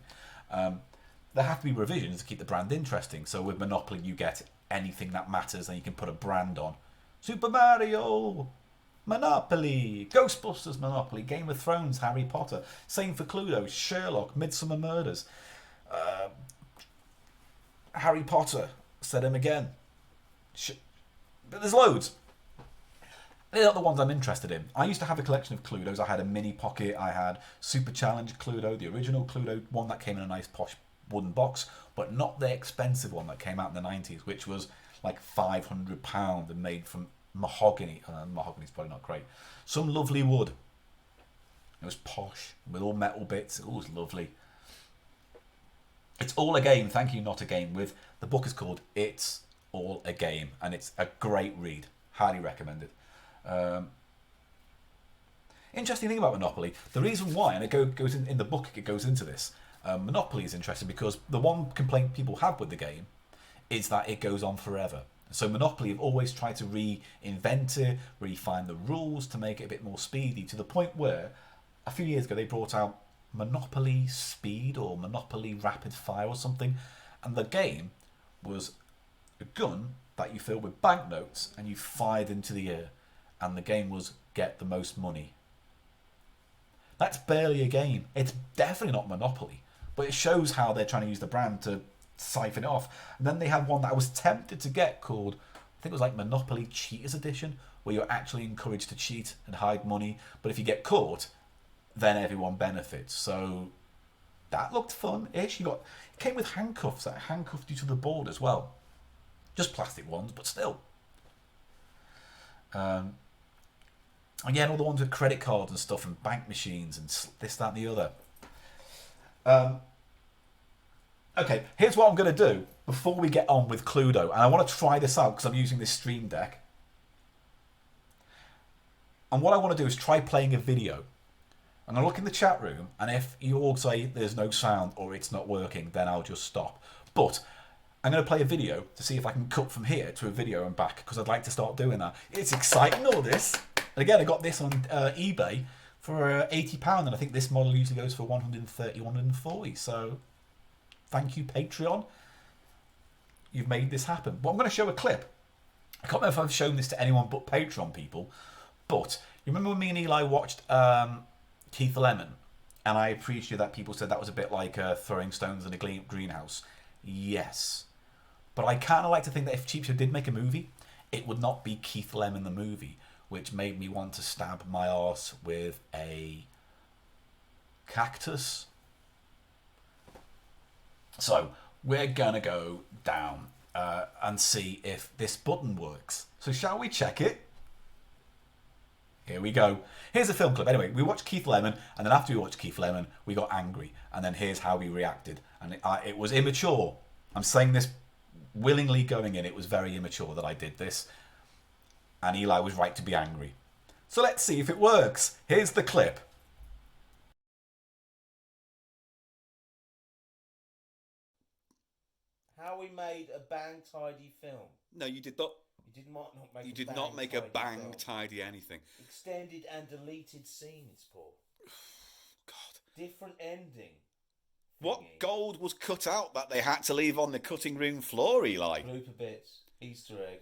There have to be revisions to keep the brand interesting. So with Monopoly, you get anything that matters and you can put a brand on. Super Mario, Monopoly, Ghostbusters Monopoly, Game of Thrones, Harry Potter. Same for Cluedo, Sherlock, Midsummer Murders. Harry Potter, said him again. But there's loads. They're not the ones I'm interested in. I used to have a collection of Cluedos. I had a mini pocket. I had Super Challenge Cluedo, the original Cluedo, one that came in a nice posh wooden box, but not the expensive one that came out in the 90s, which was like £500 and made from mahogany. Mahogany's probably not great. Some lovely wood. It was posh with all metal bits. It was lovely. It's all a game. Thank you, not a game. With the book is called It's All a Game, and it's a great read. Highly recommended. Interesting thing about Monopoly, the reason why, and it goes in the book, it goes into this. Monopoly is interesting because the one complaint people have with the game is that it goes on forever. So Monopoly have always tried to reinvent it, refine the rules to make it a bit more speedy, to the point where a few years ago they brought out Monopoly Speed or Monopoly Rapid Fire or something, and the game was a gun that you filled with banknotes and you fired into the air, and the game was get the most money. That's barely a game. It's definitely not Monopoly, but it shows how they're trying to use the brand to siphon it off. And then they had one that I was tempted to get called, I think it was like Monopoly Cheaters Edition, where you're actually encouraged to cheat and hide money, but if you get caught, then everyone benefits. So that looked fun-ish. It came with handcuffs that handcuffed you to the board as well. Just plastic ones, but still. Again, all the ones with credit cards and stuff and bank machines and this, that and the other. Okay, here's what I'm going to do before we get on with Cluedo. And I want to try this out because I'm using this Stream Deck. And what I want to do is try playing a video. I'm going to look in the chat room, and if you all say there's no sound or it's not working, then I'll just stop. But I'm going to play a video to see if I can cut from here to a video and back, because I'd like to start doing that. It's exciting, all this. And again, I got this on eBay for £80, and I think this model usually goes for 130, 140. So thank you, Patreon. You've made this happen. But I'm going to show a clip. I can't remember if I've shown this to anyone but Patreon people. But you remember when me and Eli watched Keith Lemon? And I appreciate that people said that was a bit like throwing stones in a greenhouse. Yes. But I kind of like to think that if Cheap Show did make a movie, it would not be Keith Lemon the movie, which made me want to stab my arse with a cactus. So we're going to go down and see if this button works. So shall we check it? Here we go. Here's a film clip. Anyway, we watched Keith Lemon, and then after we watched Keith Lemon, we got angry. And then here's how we reacted. And it was immature. I'm saying this willingly going in. It was very immature that I did this. And Eli was right to be angry. So let's see if it works. Here's the clip. How we made a bang tidy film. No, you did not. You did not make. You a did bang not make a tidy bang film. tidy anything. Extended and deleted scenes, Paul. God. Different ending. What thingy. gold was cut out that they had to leave on the cutting room floor, Eli? Blooper bits, Easter egg,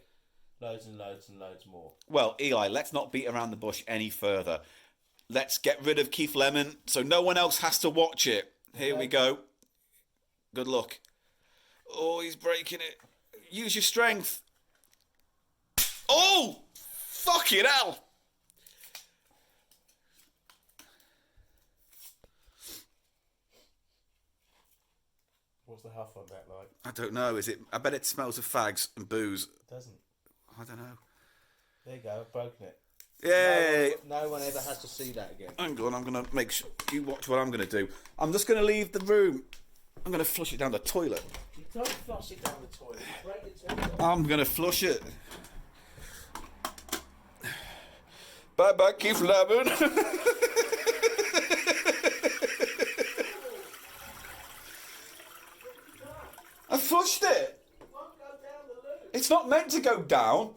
loads and loads and loads more. Well, Eli, let's not beat around the bush any further. Let's get rid of Keith Lemon so no one else has to watch it. Here we go. Good luck. Oh, he's breaking it. Use your strength. Oh! Fucking hell! What's the huff on that like? I don't know. Is it? I bet it smells of fags and booze. It doesn't. I don't know. There you go, I've broken it. Yay! No one ever has to see that again. Hang on, I'm going to make sure you watch what I'm going to do. I'm just going to leave the room. I'm going to flush it down the toilet. You don't flush it down the toilet. You break the toilet. I'm going to flush it. Bye-bye, Keith Lemon. I flushed it. It's not meant to go down.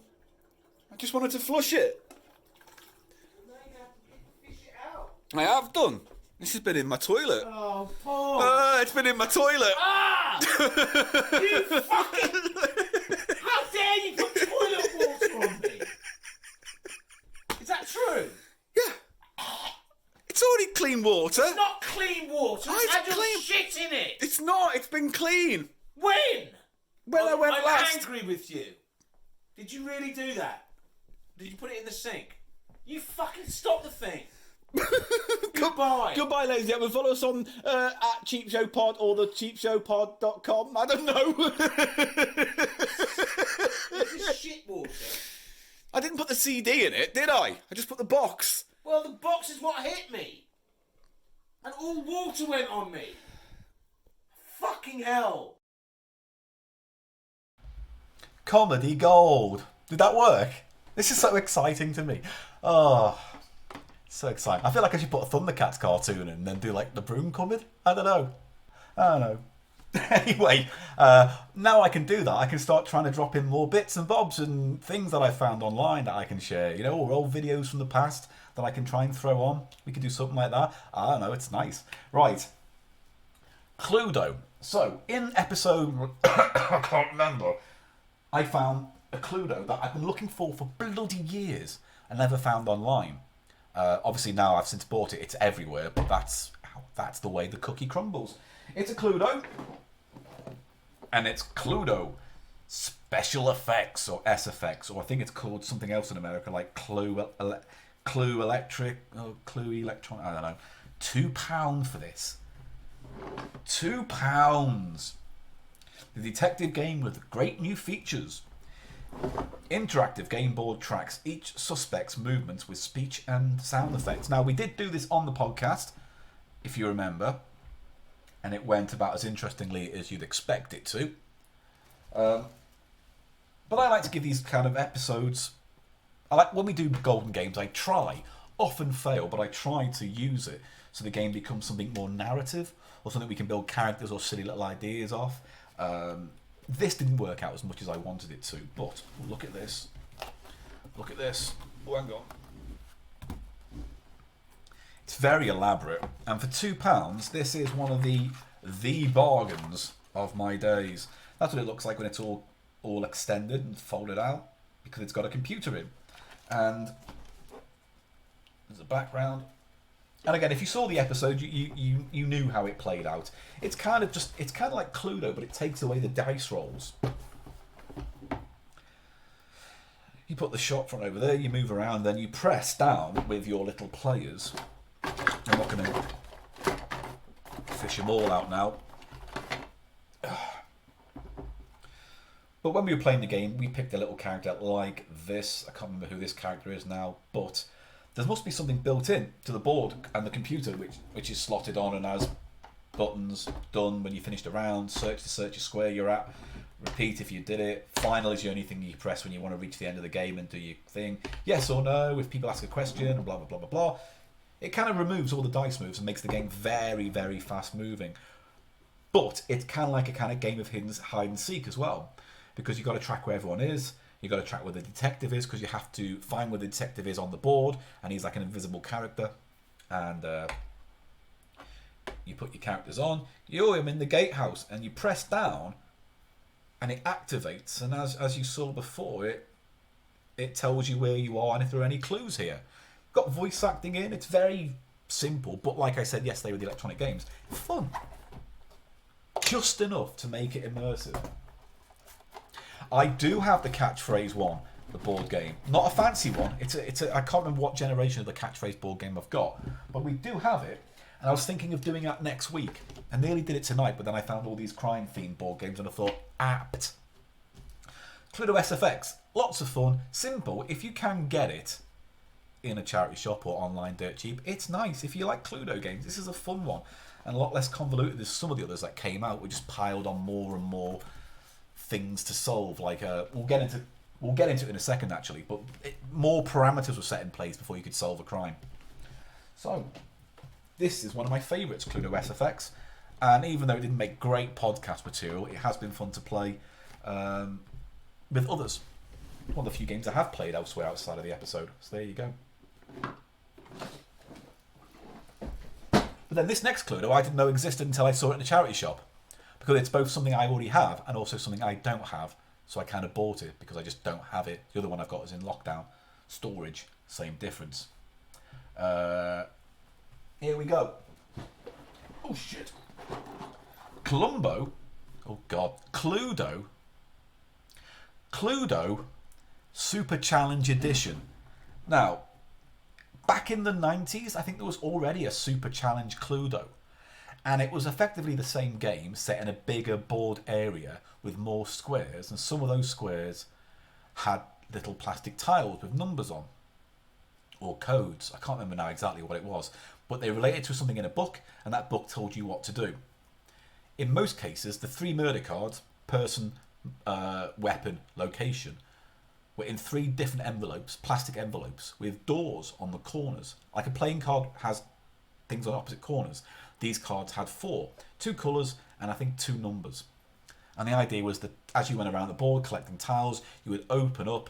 I just wanted to flush it. I have done. This has been in my toilet. Oh, Paul. It's been in my toilet. Ah! You fucking... How dare you put toilet water on me? Is that true? Yeah. It's already clean water. It's not clean water. Oh, It's it's had clean. your shit in it. It's not. It's been clean. When? When I went I'm last. angry with you. Did you really do that? Did you put it in the sink? You fucking stop the thing. Goodbye. Goodbye, ladies and gentlemen. Follow us on at Cheap Show Pod or the cheapshowpod.com. I don't know. This is shit water. I didn't put the CD in it, did I? I just put the box. Well, the box is what hit me. And all water went on me. Fucking hell. Comedy gold. Did that work? This is so exciting to me. Oh, so exciting. I feel like I should put a Thundercats cartoon in and then do like the broom cupboard. I don't know. Anyway, now I can do that. I can start trying to drop in more bits and bobs and things that I found online that I can share, you know, or old videos from the past that I can try and throw on. We could do something like that. I don't know, it's nice. Right. Cluedo. So, in episode... I can't remember. I found a Cluedo that I've been looking for bloody years and never found online. Obviously now I've since bought it, it's everywhere, but that's the way the cookie crumbles. It's a Cluedo, and it's Cluedo Special Effects, or SFX, or I think it's called something else in America, like Clue Electric, or Clue Electronic, I don't know. £2 for this. £2. The detective game with great new features. Interactive game board tracks each suspect's movements with speech and sound effects. Now, we did do this on the podcast, if you remember, and it went about as interestingly as you'd expect it to. But I like to give these kind of episodes... I like when we do golden games, I try, often fail, but I try to use it so the game becomes something more narrative, or something we can build characters or silly little ideas off. This didn't work out as much as I wanted it to, but look at this. Look at this. Oh, hang on. It's very elaborate, and for £2, this is one of the bargains of my days. That's what it looks like when it's all extended and folded out, because it's got a computer in. And there's a background. And again, if you saw the episode, you knew how it played out. It's kind of like Cluedo, but it takes away the dice rolls. You put the shot front over there, you move around, then you press down with your little players. I'm not going to fish them all out now. But when we were playing the game, we picked a little character like this. I can't remember who this character is now, but there must be something built in to the board and the computer which is slotted on and has buttons. Done when you finished a round, search to search a square you're at, repeat if you did it, final is the only thing you press when you want to reach the end of the game and do your thing, yes or no if people ask a question, and blah blah blah blah blah. It kind of removes all the dice moves and makes the game very, very fast moving. But it's kind of like a kind of game of hide and seek as well, because you've got to track where everyone is. You've got to track where the detective is, because you have to find where the detective is on the board, and he's like an invisible character. And you put your characters on. I'm in the gatehouse, and you press down, and it activates. And as you saw before, it tells you where you are and if there are any clues here. Got voice acting in. It's very simple, but like I said yesterday with the electronic games, fun. Just enough to make it immersive. I do have the catchphrase one, the board game. Not a fancy one. It's a I can't remember what generation of the catchphrase board game I've got, but we do have it. And I was thinking of doing that next week. I nearly did it tonight, but then I found all these crime-themed board games and I thought, apt. Cluedo SFX, lots of fun, simple. If you can get it in a charity shop or online dirt cheap, it's nice. If you like Cluedo games, this is a fun one. And a lot less convoluted than some of the others that came out. We just piled on more and more things to solve. Like we'll get into We'll get into it in a second, actually, but more parameters were set in place before you could solve a crime. So, this is one of my favourites, Cluedo SFX, and even though it didn't make great podcast material, it has been fun to play with others. One of the few games I have played elsewhere outside of the episode, so there you go. But then this next Cluedo I didn't know existed until I saw it in a charity shop, because it's both something I already have and also something I don't have. So I kind of bought it because I just don't have it. The other one I've got is in lockdown storage. Same difference. Here we go. Oh shit. Columbo. Oh god. Cluedo. Cluedo Super Challenge Edition. Now, back in the 90s, I think there was already a Super Challenge Cluedo. And it was effectively the same game set in a bigger board area with more squares, and some of those squares had little plastic tiles with numbers on, or codes. I can't remember now exactly what it was, but they related to something in a book, and that book told you what to do. In most cases, the 3 murder cards, person, weapon, location, were in 3 different envelopes, plastic envelopes, with doors on the corners. Like a playing card has things on opposite corners. These cards had 4, 2 colours, and I think 2 numbers. And the idea was that as you went around the board collecting tiles, you would open up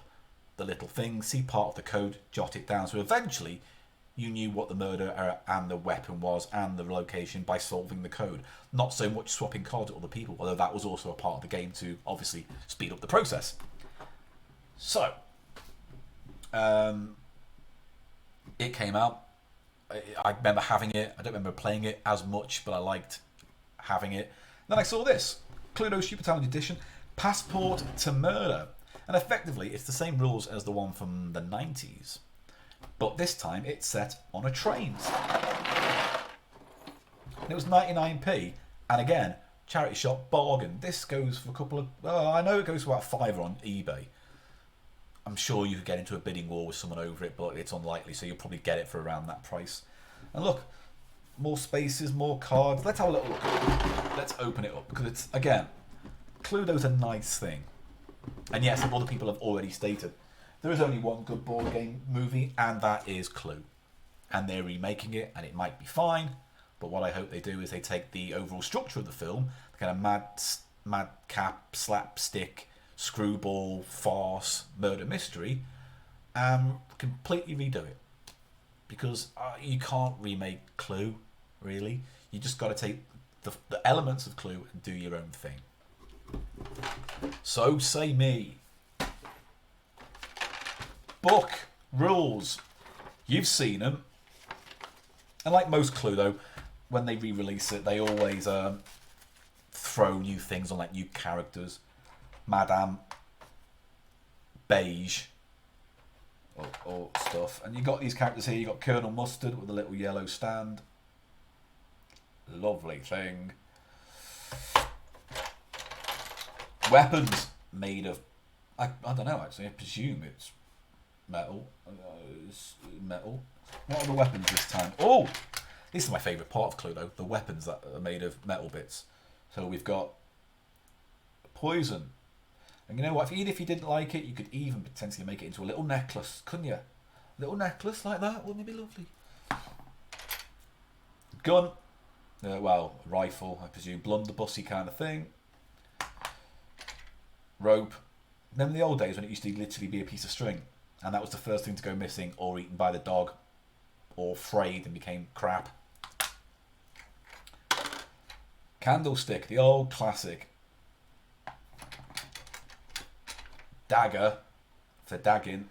the little thing, see part of the code, jot it down. So eventually you knew what the murder and the weapon was and the location by solving the code. Not so much swapping cards with other people, although that was also a part of the game to obviously speed up the process. So, it came out. I remember having it. I don't remember playing it as much, but I liked having it. Then I saw this. Cluedo Super Challenge Edition, Passport to Murder. And effectively, it's the same rules as the one from the 90s. But this time, it's set on a train. And it was 99p. And again, charity shop bargain. This goes for a couple of... I know it goes for about £5 on eBay. I'm sure you could get into a bidding war with someone over it, but it's unlikely, so you'll probably get it for around that price. And look, more spaces, more cards. Let's have a little look. Let's open it up, because it's, again, Cluedo's a nice thing. And yes, other people have already stated, there is only one good board game movie, and that is Clue. And they're remaking it, and it might be fine, but what I hope they do is they take the overall structure of the film, the kind of madcap, slapstick, screwball, farce, murder mystery, and completely redo it. Because you can't remake Clue, really. You just got to take the elements of Clue and do your own thing. So say me. Book rules. You've seen them. And like most Cluedo, when they re-release it, they always throw new things on, like new characters. Madame Beige or stuff. And you got these characters here. You got Colonel Mustard with a little yellow stand. Lovely thing. Weapons made of, I don't know actually, I presume it's metal. It's metal. What are the weapons this time? Oh! This is my favourite part of Cluedo, the weapons that are made of metal bits. So we've got poison. And you know what, even if you didn't like it, you could even potentially make it into a little necklace, couldn't you? A little necklace like that, wouldn't it be lovely? Gun. Well, a rifle, I presume, blunderbussy kind of thing. Rope. Remember the old days when it used to literally be a piece of string, and that was the first thing to go missing or eaten by the dog or frayed and became crap. Candlestick, the old classic. Dagger for dagging.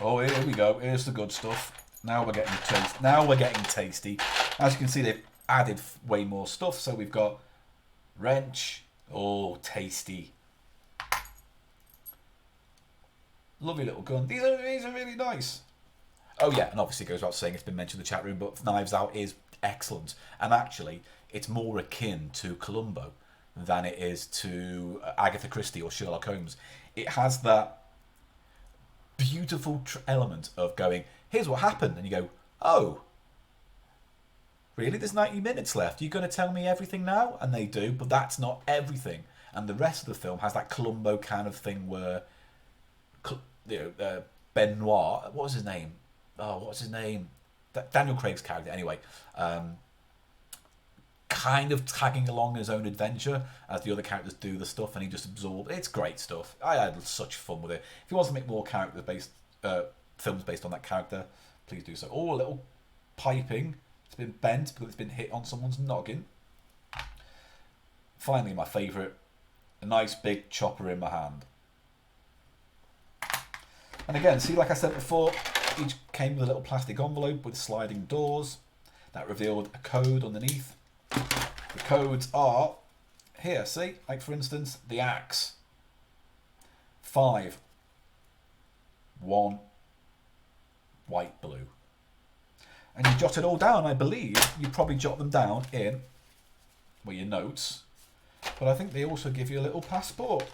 Oh, here we go. Here's the good stuff. Now we're getting tasty. Now we're getting tasty. As you can see, they've added way more stuff. So we've got wrench. Oh, tasty. Lovely little gun. These are really nice. Oh yeah, and obviously it goes without saying, it's been mentioned in the chat room, but Knives Out is excellent. And actually, it's more akin to Columbo than it is to Agatha Christie or Sherlock Holmes. It has that beautiful element of going, here's what happened, and you go, oh, really? There's 90 minutes left. You're going to tell me everything now? And they do, but that's not everything. And the rest of the film has that Columbo kind of thing where, Benoit, what was his name? Oh, what's his name? Daniel Craig's character, anyway. Kind of tagging along his own adventure as the other characters do the stuff, and he just absorbed. It's great stuff. I had such fun with it. If you want to make more films based on that character, please do so. Oh, a little piping. It's been bent because it's been hit on someone's noggin. Finally, my favourite, a nice big chopper in my hand. And again, see, like I said before, each came with a little plastic envelope with sliding doors that revealed a code underneath. The codes are here, see? Like, for instance, the axe. 5. 1. White, blue. And you jot it all down. I believe you probably jot them down in, well, your notes. But I think they also give you a little passport.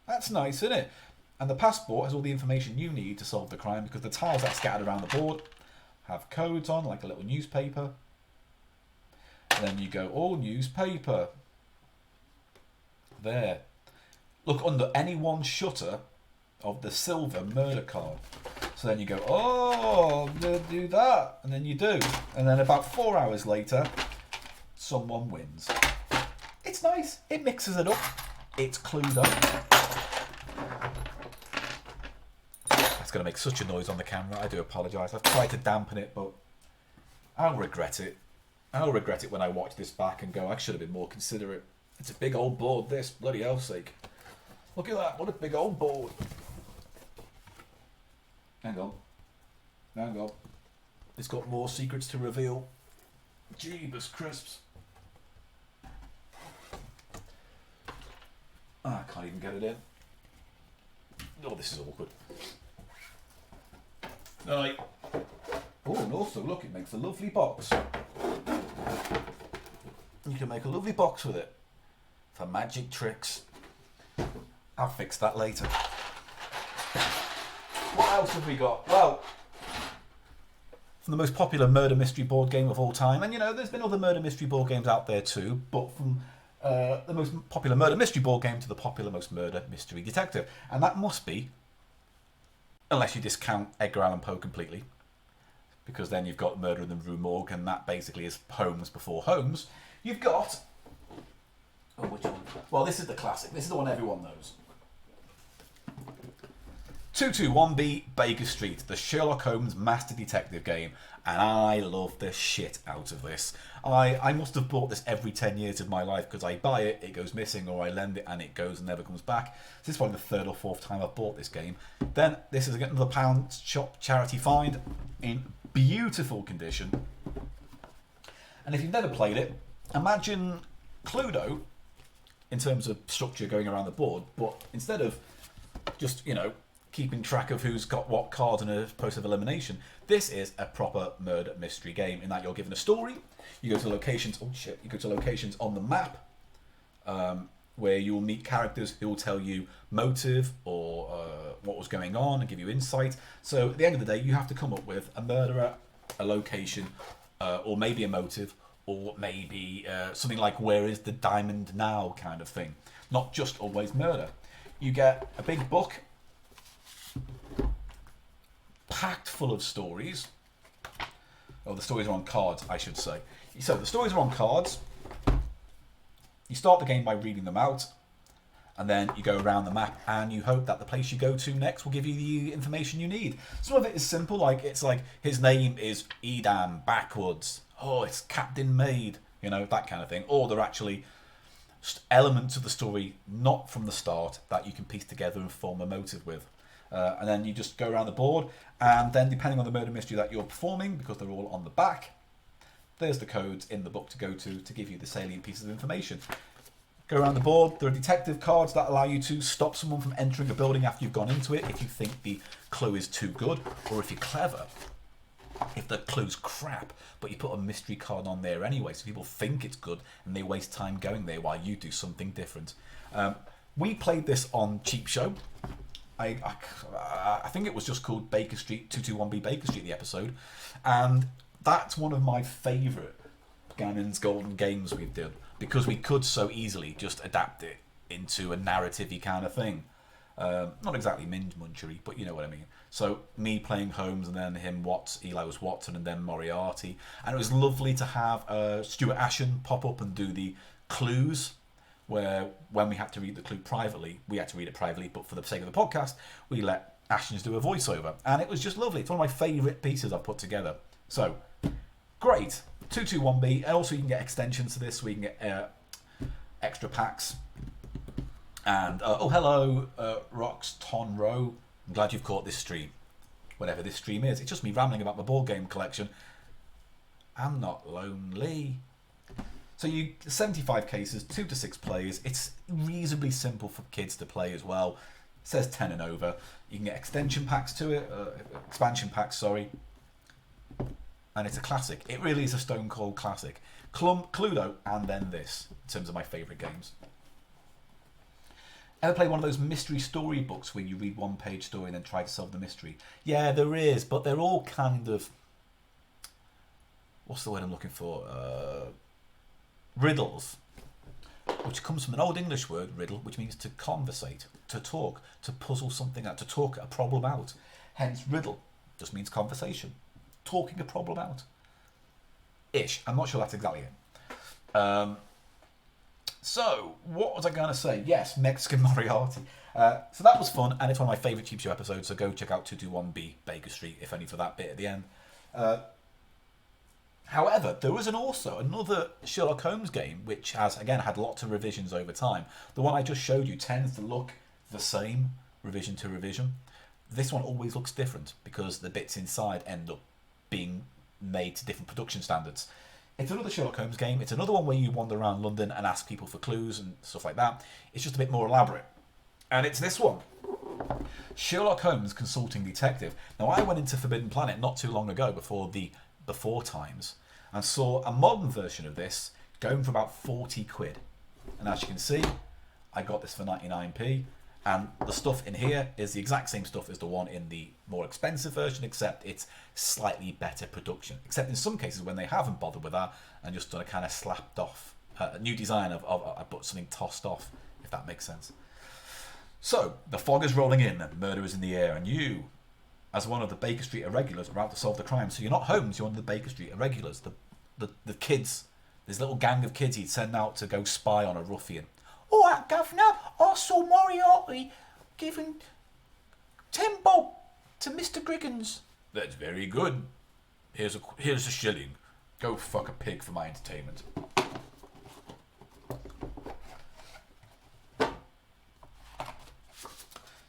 That's nice, isn't it? And the passport has all the information you need to solve the crime, because the tiles that are scattered around the board have codes on, like a little newspaper. And then you go, all newspaper. There. Look under any one shutter of the silver murder card. So then you go, oh, I'm going to do that. And then you do. And then about 4 hours later, someone wins. It's nice. It mixes it up. It's Cluedo. That's going to make such a noise on the camera. I do apologise. I've tried to dampen it, but I'll regret it. I'll regret it when I watch this back and go, I should have been more considerate. It's a big old board, this. Bloody hell's sake. Look at that. What a big old board. Hang on. Hang on. It's got more secrets to reveal. Jeebus crisps. I can't even get it in. Oh, this is awkward. Right. Oh, and also, look, it makes a lovely box. You can make a lovely box with it for magic tricks. I'll fix that later. What else have we got? Well, from the most popular murder mystery board game of all time, and you know, there's been other murder mystery board games out there too, but from the most popular murder mystery board game to the popular most murder mystery detective. And that must be, unless you discount Edgar Allan Poe completely, because then you've got Murder in the Rue Morgue, and that basically is Holmes before Holmes. You've got... Oh, which one? Well, this is the classic. This is the one everyone knows. 221B Baker Street, the Sherlock Holmes Master Detective game. And I love the shit out of this. I must have bought this every 10 years of my life, because I buy it, it goes missing, or I lend it and it goes and never comes back. This is probably the third or fourth time I've bought this game. Then this is another pound shop charity find in beautiful condition. And if you've never played it, imagine Cluedo in terms of structure going around the board, but instead of just, you know, keeping track of who's got what card in a process of elimination, this is a proper murder mystery game in that you're given a story, you go to locations, you go to locations on the map, where you will meet characters who will tell you motive or what was going on and give you insight. So at the end of the day, you have to come up with a murderer, a location, or maybe a motive, or maybe something like where is the diamond now kind of thing. Not just always murder. You get a big book packed full of stories. Oh, the stories are on cards, I should say. So the stories are on cards. You start the game by reading them out, and then you go around the map and you hope that the place you go to next will give you the information you need. Some of it is simple, like it's like his name is Edam backwards. Oh, it's Captain Maid, you know, that kind of thing. Or they're actually elements of the story not from the start that you can piece together and form a motive with. And then you just go around the board, and then depending on the murder mystery that you're performing, because they're all on the back, there's the codes in the book to go to give you the salient pieces of information. Go around the board. There are detective cards that allow you to stop someone from entering a building after you've gone into it if you think the clue is too good, or if you're clever, if the clue's crap, but you put a mystery card on there anyway, so people think it's good and they waste time going there while you do something different. We played this on Cheap Show. I think it was just called Baker Street, 221B Baker Street, the episode. And that's one of my favourite Gannon's Golden Games we've done. because we could so easily just adapt it into a narrative-y kind of thing. Not exactly minge-munchery, but you know what I mean. So me playing Holmes and then him Eli was Watson and then Moriarty. And it was lovely to have Stuart Ashen pop up and do the clues, where when we had to read the clue privately, we had to read it privately, but for the sake of the podcast, we let Ashens do a voiceover. And it was just lovely. It's one of my favourite pieces I've put together. So, great. 221B. And also you can get extensions to this, so we can get extra packs. And, oh, hello, Rox Tonro. I'm glad you've caught this stream. Whatever this stream is. It's just me rambling about my board game collection. I'm not lonely. So 75 cases, 2 to 6 players. It's reasonably simple for kids to play as well. It says 10 and over. You can get extension packs to it. Expansion packs, sorry. And it's a classic. It really is a stone cold classic. Cluedo and then this, in terms of my favourite games. Ever play one of those mystery story books where you read one page story and then try to solve the mystery? Yeah, there is, but they're all kind of... What's the word I'm looking for? Riddles. Which comes from an Old English word, riddle, which means to conversate, to talk, to puzzle something out, to talk a problem out. Hence, riddle just means conversation. Talking a problem out. Ish. I'm not sure that's exactly it. So, what was I going to say? Yes, Mexican Moriarty. So that was fun, and it's one of my favourite Cheap Show episodes, so go check out 221B Baker Street, if only for that bit at the end. However, there was also another Sherlock Holmes game, which has, again, had lots of revisions over time. The one I just showed you tends to look the same, revision to revision. This one always looks different, because the bits inside end up being made to different production standards. It's another Sherlock Holmes game. It's another one where you wander around London and ask people for clues and stuff like that. It's just a bit more elaborate. And it's this one. Sherlock Holmes Consulting Detective. Now, I went into Forbidden Planet not too long ago, before times, and saw a modern version of this going for about 40 quid. And as you can see, I got this for 99p. And the stuff in here is the exact same stuff as the one in the more expensive version, except it's slightly better production. Except in some cases when they haven't bothered with that and just done a kind of slapped off, a new design of but something tossed off, if that makes sense. So, the fog is rolling in, murder is in the air, and you, as one of the Baker Street irregulars, are out to solve the crime. So you're not Holmes, you're one of the Baker Street irregulars, the kids, this little gang of kids he'd send out to go spy on a ruffian. All right, Governor, I saw Moriarty giving 10 bob to Mr. Griggins. That's very good. Here's a shilling. Go fuck a pig for my entertainment.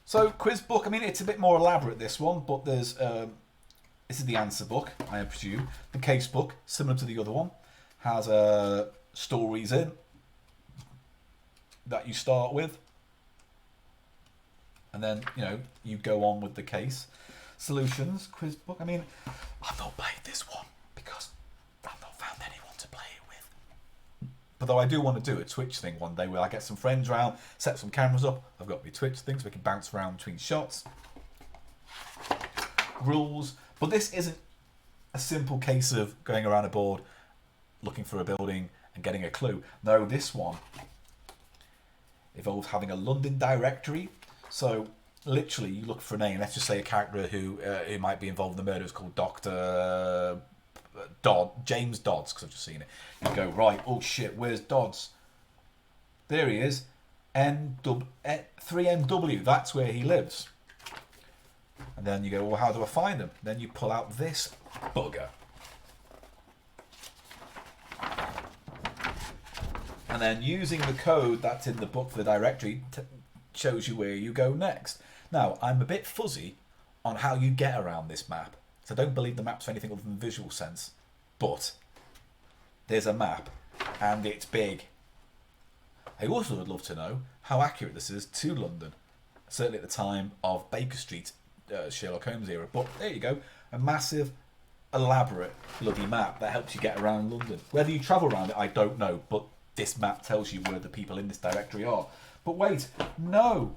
So, quiz book. I mean, it's a bit more elaborate, this one, but there's... this is the answer book, I presume. The case book, similar to the other one, has stories in that you start with, and then you go on with the case. Solutions, quiz book. I mean, I've not played this one because I've not found anyone to play it with. But though I do want to do a Twitch thing one day where I get some friends round, set some cameras up. I've got my Twitch things so we can bounce around between shots. Rules, but this isn't a simple case of going around a board, looking for a building and getting a clue. No, this one involves having a London directory. So literally you look for a name, let's just say a character who might be involved in the murder is called Dr. James Dodds, because I've just seen it. You go, right, oh shit, where's Dodds? There he is. 3NW, that's where he lives. And then you go, well, how do I find him? Then you pull out this bugger. And then using the code that's in the book for the directory shows you where you go next. Now, I'm a bit fuzzy on how you get around this map. So I don't believe the map's for anything other than visual sense. But there's a map and it's big. I also would love to know how accurate this is to London. Certainly at the time of Baker Street, Sherlock Holmes era. But there you go. A massive, elaborate, bloody map that helps you get around London. Whether you travel around it, I don't know. But this map tells you where the people in this directory are. But wait, no,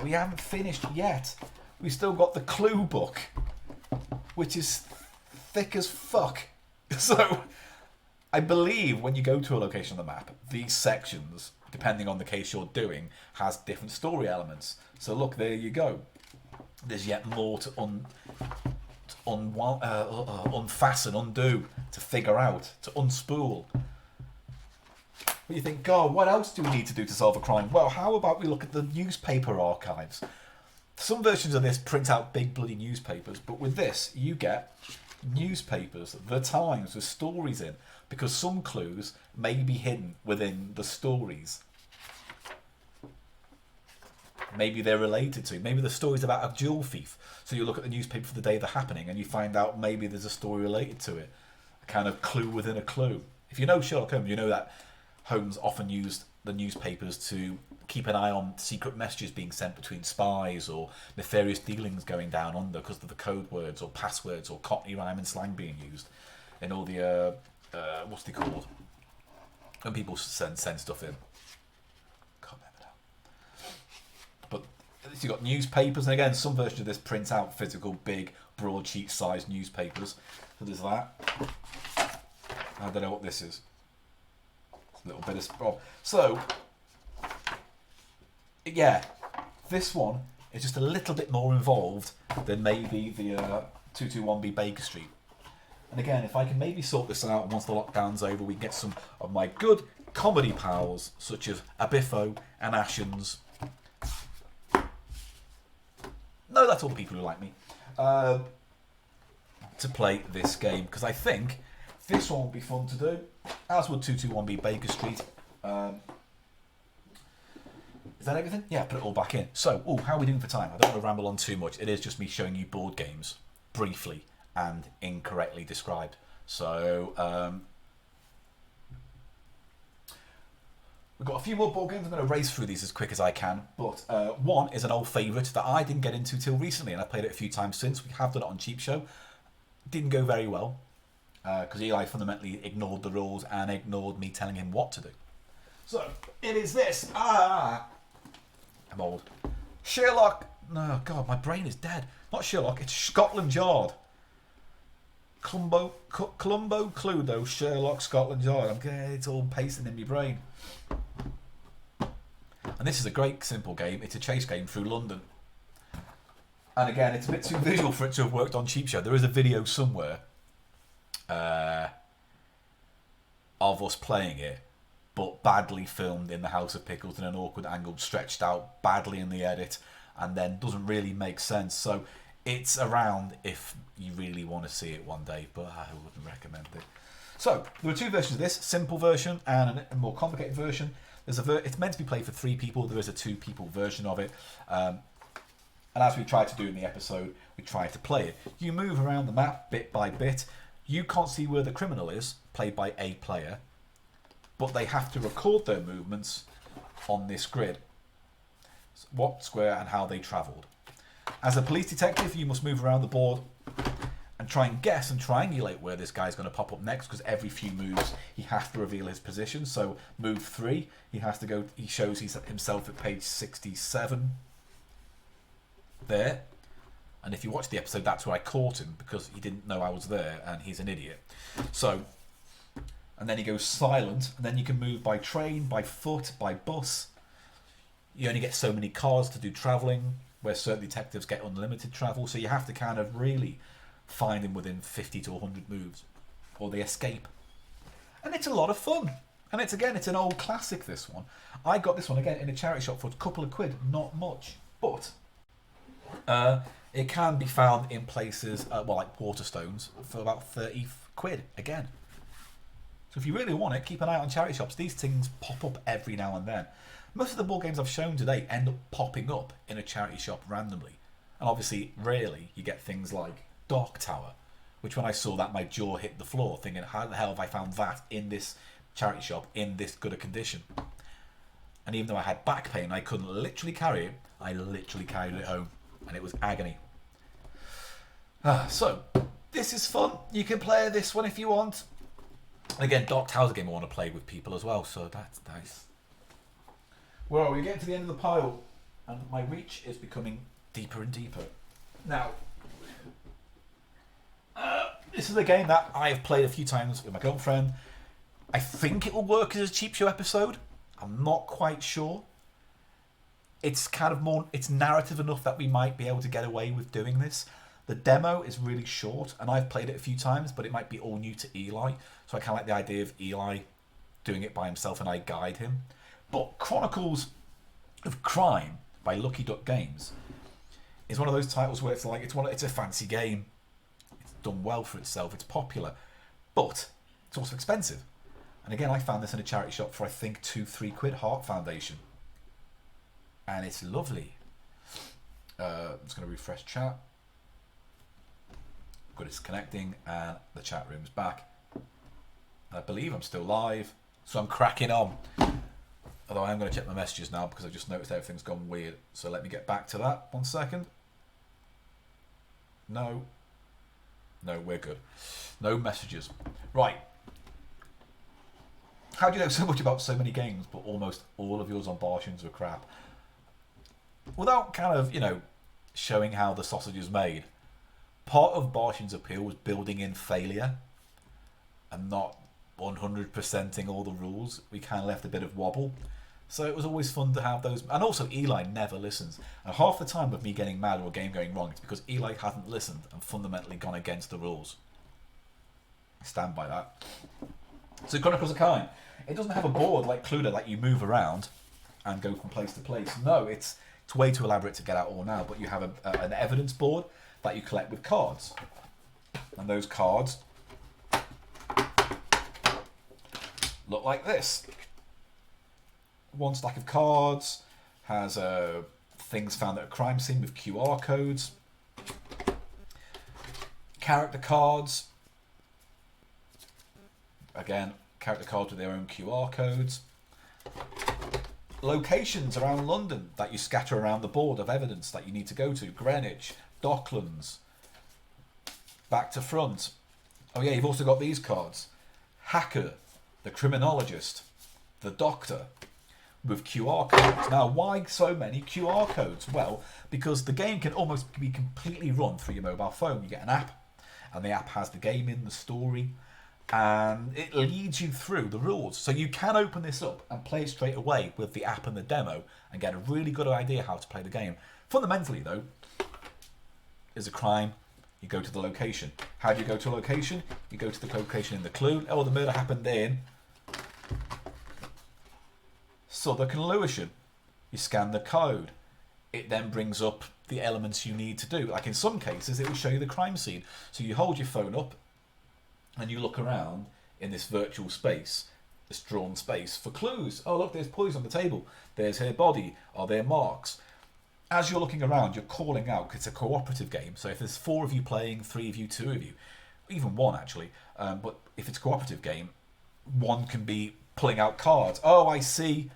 we haven't finished yet. We've still got the clue book, which is thick as fuck. So I believe when you go to a location on the map, these sections, depending on the case you're doing, has different story elements. So look, there you go. There's yet more to unfasten, undo, to figure out, to unspool. But you think, God, what else do we need to do to solve a crime? Well, how about we look at the newspaper archives? Some versions of this print out big bloody newspapers, but with this, you get newspapers, the Times, with stories in, because some clues may be hidden within the stories. Maybe they're related to. Maybe the story's about a jewel thief. So you look at the newspaper for the day they're happening and you find out maybe there's a story related to it. A kind of clue within a clue. If you know Sherlock Holmes, you know that Holmes often used the newspapers to keep an eye on secret messages being sent between spies or nefarious dealings going down under because of the code words or passwords or Cockney rhyme and slang being used in all the, what's they called? When people send stuff in. Can't remember now. But you've got newspapers, and again, some versions of this print out physical, big, broadsheet sized newspapers. So there's that. I don't know what this is. It's a little bit of... So, yeah, this one is just a little bit more involved than maybe the 221B Baker Street. And again, if I can maybe sort this out once the lockdown's over, we can get some of my good comedy pals, such as Abiffo and Ashens. No, that's all the people who like me. To play this game, because I think this one will be fun to do, as would 221B Baker Street. Is that everything? Yeah, put it all back in. So, how are we doing for time? I don't want to ramble on too much. It is just me showing you board games, briefly and incorrectly described. So, we've got a few more board games. I'm going to race through these as quick as I can. But one is an old favourite that I didn't get into till recently, and I've played it a few times since. We have done it on Cheap Show. Didn't go very well, because Eli fundamentally ignored the rules and ignored me telling him what to do. So, it is this. I'm old. Sherlock. No, God, my brain is dead. Not Sherlock, it's Scotland Yard. Columbo, Cluedo, Sherlock, Scotland Yard. It's all pasting in my brain. And this is a great, simple game. It's a chase game through London. And again, it's a bit too visual for it to have worked on Cheap Show. There is a video somewhere of us playing it, but badly filmed in the House of Pickles in an awkward angle, stretched out badly in the edit, and then doesn't really make sense. So it's around if you really want to see it one day, but I wouldn't recommend it. So there are two versions of this, simple version and a more complicated version. It's meant to be played for 3 people. There is a 2-people version of it. And as we tried to do in the episode, we tried to play it. You move around the map bit by bit. You can't see where the criminal is, played by a player, but they have to record their movements on this grid. What, square, and how they travelled. As a police detective, you must move around the board and try and guess and triangulate where this guy's going to pop up next, because every few moves he has to reveal his position. So move 3, he has to go. He shows himself at page 67. There. And if you watch the episode, that's where I caught him, because he didn't know I was there and he's an idiot. So, and then he goes silent, and then you can move by train, by foot, by bus. You only get so many cars to do travelling, where certain detectives get unlimited travel, so you have to kind of really find him within 50 to 100 moves, or they escape. And it's a lot of fun. And it's an old classic, this one. I got this one again in a charity shop for a couple of quid, not much, but it can be found in places, like Waterstones, for about 30 quid again. So if you really want it, keep an eye on charity shops. These things pop up every now and then. Most of the board games I've shown today end up popping up in a charity shop randomly. And obviously, rarely you get things like Dark Tower, which when I saw that, my jaw hit the floor, thinking, how the hell have I found that in this charity shop in this good a condition? And even though I had back pain, I couldn't literally carry it. I literally carried it home, and it was agony. So, this is fun. You can play this one if you want. And again, Dark Tower's a game I want to play with people as well, so that's nice. Well, we're getting to the end of the pile, and my reach is becoming deeper and deeper. Now, this is a game that I've played a few times with my girlfriend. I think it will work as a cheap show episode. I'm not quite sure. It's kind of more, it's narrative enough that we might be able to get away with doing this. The demo is really short, and I've played it a few times, but it might be all new to Eli. So I kind of like the idea of Eli doing it by himself and I guide him. But Chronicles of Crime by Lucky Duck Games is one of those titles where it's like it's a fancy game. It's done well for itself. It's popular, but it's also expensive. And again, I found this in a charity shop for I think £2-3 Heart Foundation, and it's lovely. I'm just going to refresh chat. Good, it's connecting, and the chat room's back. And I believe I'm still live, so I'm cracking on. Although I am going to check my messages now because I've just noticed everything's gone weird. So let me get back to that. 1 second. No, we're good. No messages. Right. How do you know so much about so many games, but almost all of yours on Bartians were crap? Without kind of, showing how the sausage is made, part of Bartian's appeal was building in failure and not 100%ing all the rules. We kind of left a bit of wobble. So it was always fun to have those. And also, Eli never listens. And half the time with me getting mad or a game going wrong, it's because Eli hasn't listened and fundamentally gone against the rules. I stand by that. So Chronicles of Crime, it doesn't have a board like Cluedo that you move around and go from place to place. No, it's way too elaborate to get out all now, but you have an evidence board that you collect with cards. And those cards look like this. One stack of cards has things found at a crime scene with QR codes. Character cards. Again, character cards with their own QR codes. Locations around London that you scatter around the board of evidence that you need to go to. Greenwich, Docklands, back to front. Oh yeah, you've also got these cards. Hacker, the criminologist, the doctor, with QR codes. Now, why so many QR codes? Well, because the game can almost be completely run through your mobile phone. You get an app, and the app has the game in, the story, and it leads you through the rules. So you can open this up and play it straight away with the app and the demo and get a really good idea how to play the game. Fundamentally, though, is a crime. You go to the location. How do you go to a location? You go to the location in the clue. Oh, the murder happened in Southwark and Lewisham. You scan the code. It then brings up the elements you need to do. Like in some cases, it will show you the crime scene. So you hold your phone up and you look around in this virtual space, this drawn space, for clues. Oh, look, there's pulleys on the table. There's her body. Are there marks? As you're looking around, you're calling out. It's a cooperative game. So if there's 4 of you playing, 3 of you, 2 of you, even 1 actually. But if it's a cooperative game, 1 can be pulling out cards. Oh, I see.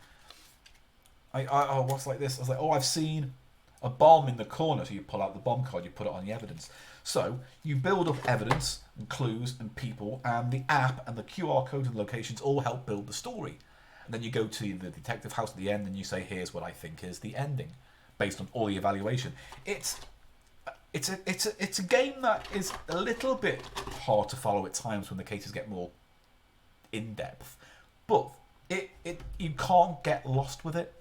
Oh, what's like this? I was like, oh, I've seen a bomb in the corner. So you pull out the bomb card, you put it on the evidence. So you build up evidence and clues and people, and the app and the QR code and locations all help build the story. And then you go to the detective house at the end and you say, here's what I think is the ending, based on all the evaluation. It's a game that is a little bit hard to follow at times when the cases get more in depth, but you can't get lost with it.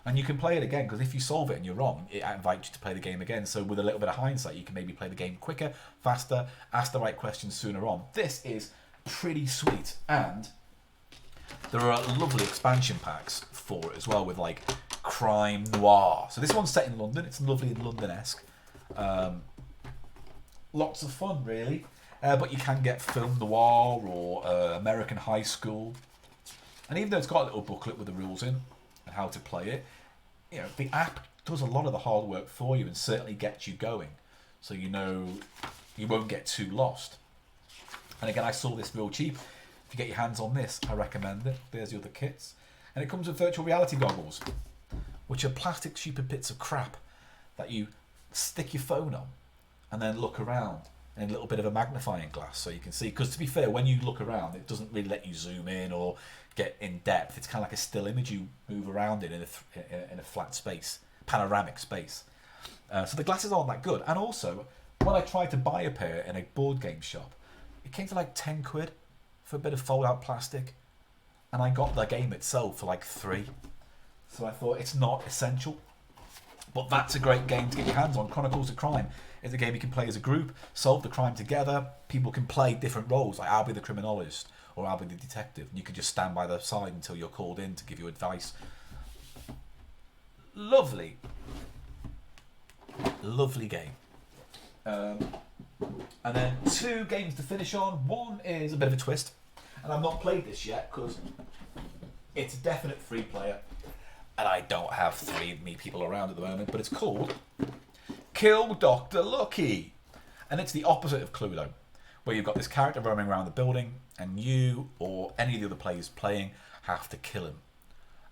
And you can play it again, because if you solve it and you're wrong, it invites you to play the game again. So with a little bit of hindsight, you can maybe play the game quicker, faster, ask the right questions sooner on. This is pretty sweet. And there are lovely expansion packs for it as well, with like crime noir. So this one's set in London. It's lovely and London-esque. Lots of fun, really. But you can get film noir or American high school. And even though it's got a little booklet with the rules in and how to play it, the app does a lot of the hard work for you and certainly gets you going. So you know you won't get too lost. And again, I saw this real cheap. If you get your hands on this, I recommend it. There's the other kits. And it comes with virtual reality goggles, which are plastic stupid bits of crap that you stick your phone on and then look around in a little bit of a magnifying glass so you can see. Because to be fair, when you look around, it doesn't really let you zoom in or get in depth. It's kind of like a still image you move around in a flat space, panoramic space. So the glasses aren't that good. And also, when I tried to buy a pair in a board game shop, it came to like £10 for a bit of fold-out plastic. and I got the game itself for like £3. So I thought it's not essential. But that's a great game to get your hands on. Chronicles of Crime is a game you can play as a group, solve the crime together. People can play different roles, like I'll be the criminologist or I'll be the detective. You can just stand by their side until you're called in to give you advice. Lovely. Lovely game. And then 2 games to finish on. One is a bit of a twist, and I've not played this yet because it's a definite free player. And I don't have 3 people around at the moment, but it's called Kill Dr. Lucky. And it's the opposite of Cluedo, where you've got this character roaming around the building, and you or any of the other players playing have to kill him.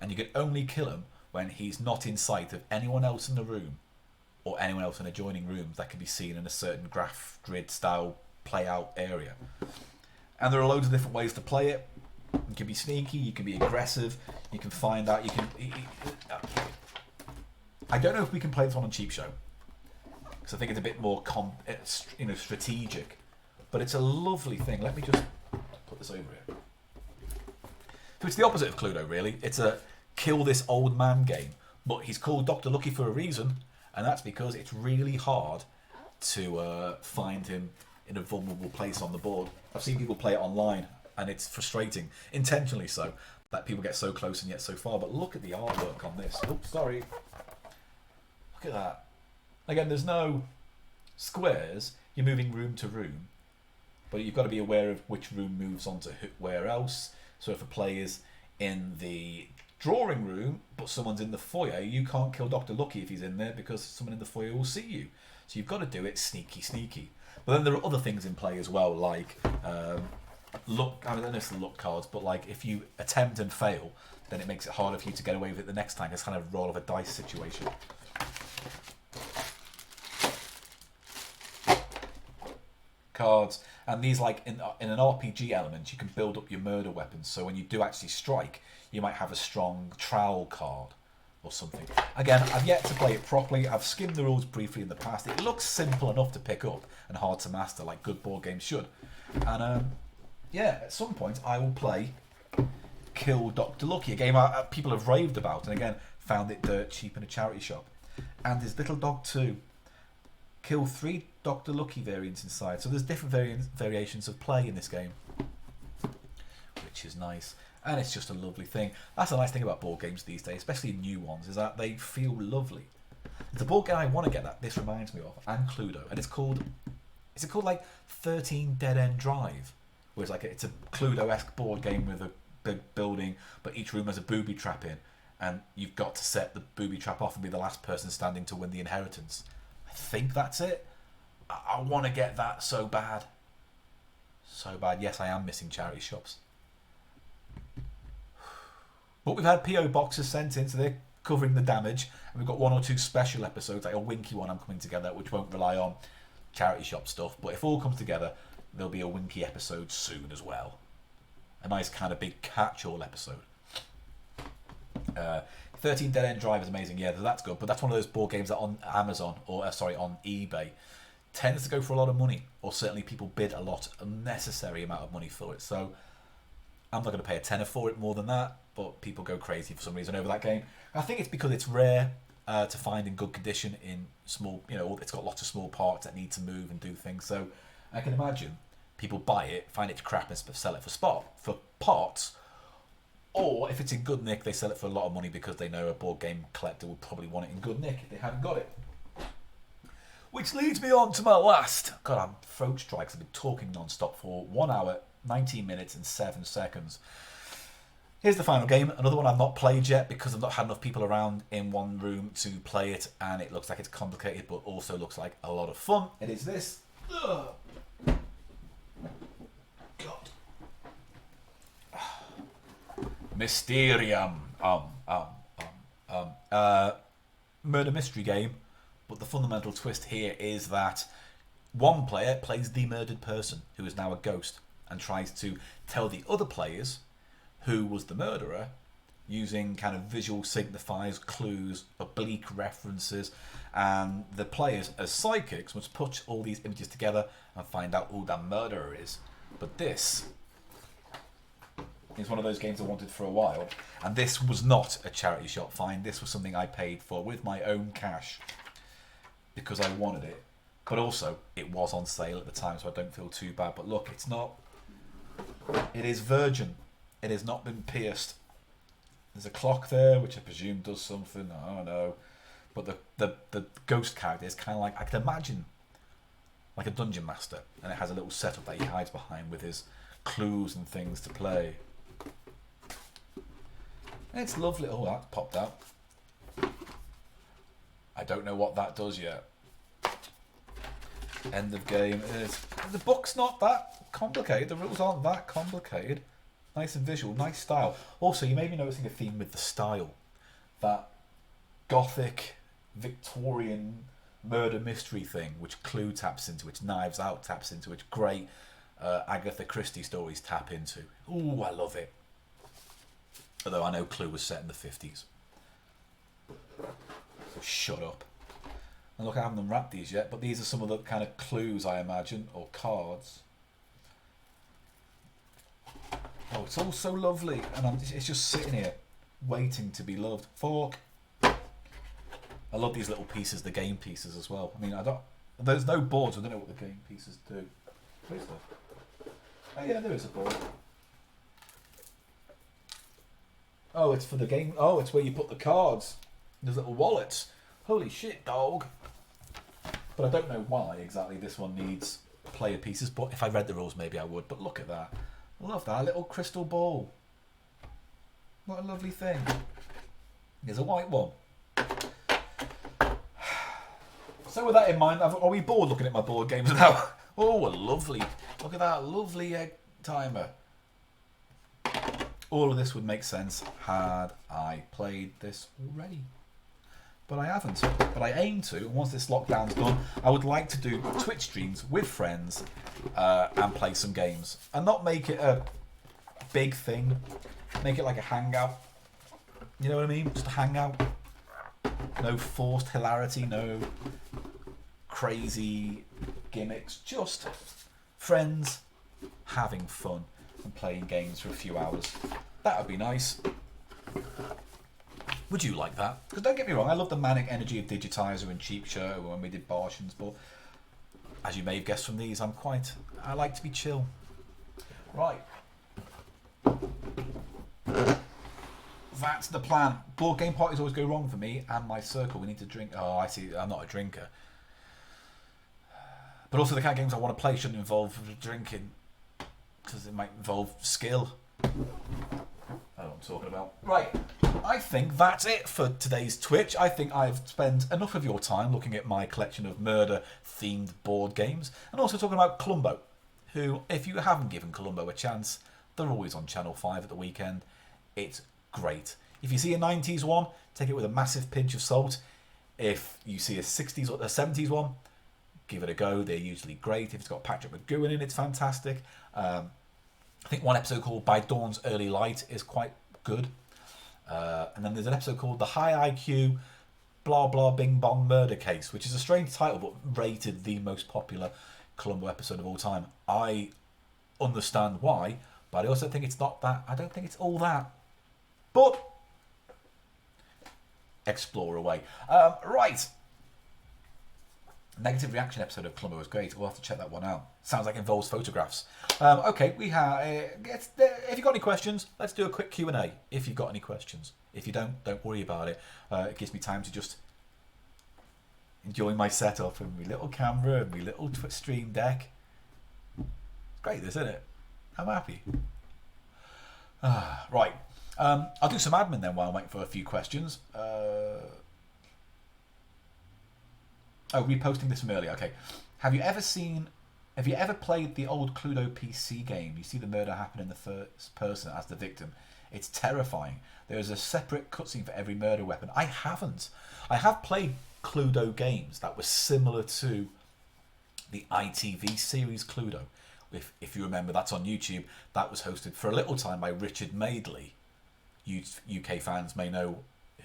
And you can only kill him when he's not in sight of anyone else in the room, or anyone else in adjoining rooms that can be seen in a certain graph grid style play out area. And there are loads of different ways to play it. You can be sneaky, you can be aggressive, you can find out, you can... I don't know if we can play this one on Cheap Show, because I think it's a bit more strategic, but it's a lovely thing. Let me just put this over here. So it's the opposite of Cluedo, really. It's a kill this old man game, but he's called Dr. Lucky for a reason, and that's because it's really hard to find him in a vulnerable place on the board. I've seen people play it online, and it's frustrating, intentionally so, that people get so close and yet so far. But look at the artwork on this. Oops, sorry. Look at that. Again, there's no squares. You're moving room to room, but you've got to be aware of which room moves on to where else. So if a player's in the drawing room, but someone's in the foyer, you can't kill Dr. Lucky if he's in there, because someone in the foyer will see you. So you've got to do it sneaky. But then there are other things in play as well, like... luck, I don't know if it's the luck cards, but like if you attempt and fail, then it makes it harder for you to get away with it the next time. It's kind of a roll of a dice situation. Cards, and these, like in an RPG element, you can build up your murder weapons, so when you do actually strike, you might have a strong trowel card or something. Again, I've yet to play it properly. I've skimmed the rules briefly in the past. It looks simple enough to pick up and hard to master, like good board games should. And yeah, at some point I will play Kill Dr. Lucky, a game people have raved about, and again, found it dirt cheap in a charity shop. And there's Little Dog 2. Kill 3 Dr. Lucky variants inside. So there's different variations of play in this game, which is nice. And it's just a lovely thing. That's a nice thing about board games these days, especially new ones, is that they feel lovely. It's a board game I want to get that this reminds me of, and Cluedo, and it's called... Is it called like 13 Dead End Drive? Where it's like it's a Cluedo-esque board game with a big building, but each room has a booby trap in, and you've got to set the booby trap off and be the last person standing to win the inheritance. I think that's it. I want to get that so bad. So bad. Yes, I am missing charity shops. But we've had PO boxes sent in, so they're covering the damage, and we've got 1 or 2 special episodes, like a Winky one I'm coming together, which won't rely on charity shop stuff, but if all comes together, there'll be a Winky episode soon as well. A nice kind of big catch-all episode. 13 Dead End Drive is amazing. Yeah, that's good, but that's one of those board games that on Amazon, or on eBay, tends to go for a lot of money, or certainly people bid a lot, unnecessary amount of money for it. So I'm not going to pay a tenner for it more than that, but people go crazy for some reason over that game. I think it's because it's rare to find in good condition in small, it's got lots of small parts that need to move and do things. So I can imagine people buy it, find it crap, and sell it for parts. Or if it's in good nick, they sell it for a lot of money because they know a board game collector will probably want it in good nick if they haven't got it. Which leads me on to my last. God, I'm throat strikes. I've been talking non-stop for 1 hour, 19 minutes and 7 seconds. Here's the final game. Another one I've not played yet because I've not had enough people around in one room to play it, and it looks like it's complicated, but also looks like a lot of fun. It is this. Ugh. God. Mysterium. Murder mystery game, but the fundamental twist here is that one player plays the murdered person, who is now a ghost, and tries to tell the other players who was the murderer using kind of visual signifiers, clues, oblique references, and the players as psychics must put all these images together and find out who the murderer is. But this It's one of those games I wanted for a while. And this was not a charity shop find. This was something I paid for with my own cash because I wanted it. But also, it was on sale at the time, so I don't feel too bad. But look, it's not... It is virgin. It has not been pierced. There's a clock there, which I presume does something. I don't know. But the ghost character is kind of like... I can imagine like a dungeon master. And it has a little setup that he hides behind with his clues and things to play. And it's lovely. Oh, that popped out. I don't know what that does yet. End of game is... The book's not that complicated. The rules aren't that complicated. Nice and visual. Nice style. Also, you may be noticing a theme with the style. That gothic, Victorian murder mystery thing, which Clue taps into, which Knives Out taps into, which great Agatha Christie stories tap into. Ooh, I love it. Although I know Clue was set in the 50s. So shut up. And look, I haven't unwrapped these yet, but these are some of the kind of clues, I imagine, or cards. Oh, it's all so lovely, and it's just sitting here, waiting to be loved. Fork. I love these little pieces, the game pieces as well. I mean, there's no boards, I don't know what the game pieces do. Where's the... Oh yeah, there is a board. Oh, it's for the game. Oh, it's where you put the cards. There's little wallets. Holy shit, dog. But I don't know why exactly this one needs player pieces, but if I read the rules maybe I would. But look at that. I love that. A little crystal ball. What a lovely thing. There's a white one. So with that in mind, are we bored looking at my board games now? Oh, a lovely... Look at that lovely egg timer. All of this would make sense had I played this already. But I haven't. But I aim to, and once this lockdown's done, I would like to do Twitch streams with friends and play some games. And not make it a big thing. Make it like a hangout. You know what I mean? Just a hangout. No forced hilarity, no crazy gimmicks. Just friends having fun and playing games for a few hours. That would be nice. Would you like that? Because don't get me wrong, I love the manic energy of Digitizer and Cheap Show when we did Bartians, but as you may have guessed from these, I like to be chill. Right. That's the plan. Board game parties always go wrong for me and my circle. We need to drink. Oh, I see. I'm not a drinker. But also the kind of games I want to play shouldn't involve drinking, because it might involve skill. I don't know what I'm talking about. Right. I think that's it for today's Twitch. I think I've spent enough of your time looking at my collection of murder-themed board games, and also talking about Columbo, who, if you haven't given Columbo a chance, they're always on Channel 5 at the weekend. It's great. If you see a 90s one, take it with a massive pinch of salt. If you see a 60s or a 70s one, give it a go. They're usually great. If it's got Patrick McGowan in, it's fantastic. I think one episode called By Dawn's Early Light is quite good. And then there's an episode called The High IQ Blah Blah Bing Bong Murder Case, which is a strange title but rated the most popular Columbo episode of all time. I understand why, but I also think it's not that. I don't think it's all that. But explore away. Right. Negative reaction episode of Columbo was great. We'll have to check that one out. Sounds like it involves photographs. Okay, we have. If you've got any questions, let's do a quick Q&A. If you've got any questions, if you don't worry about it. It gives me time to just enjoy my setup and my little camera and my little stream deck. It's great, isn't it? I'm happy. Right. I'll do some admin then while I'm waiting for a few questions. Reposting this from earlier. Okay. Have you ever played the old Cluedo PC game? You see the murder happen in the first person as the victim. It's terrifying. There is a separate cutscene for every murder weapon. I haven't. I have played Cluedo games that were similar to the ITV series Cluedo. If you remember, that's on YouTube. That was hosted for a little time by Richard Madeley. UK fans may know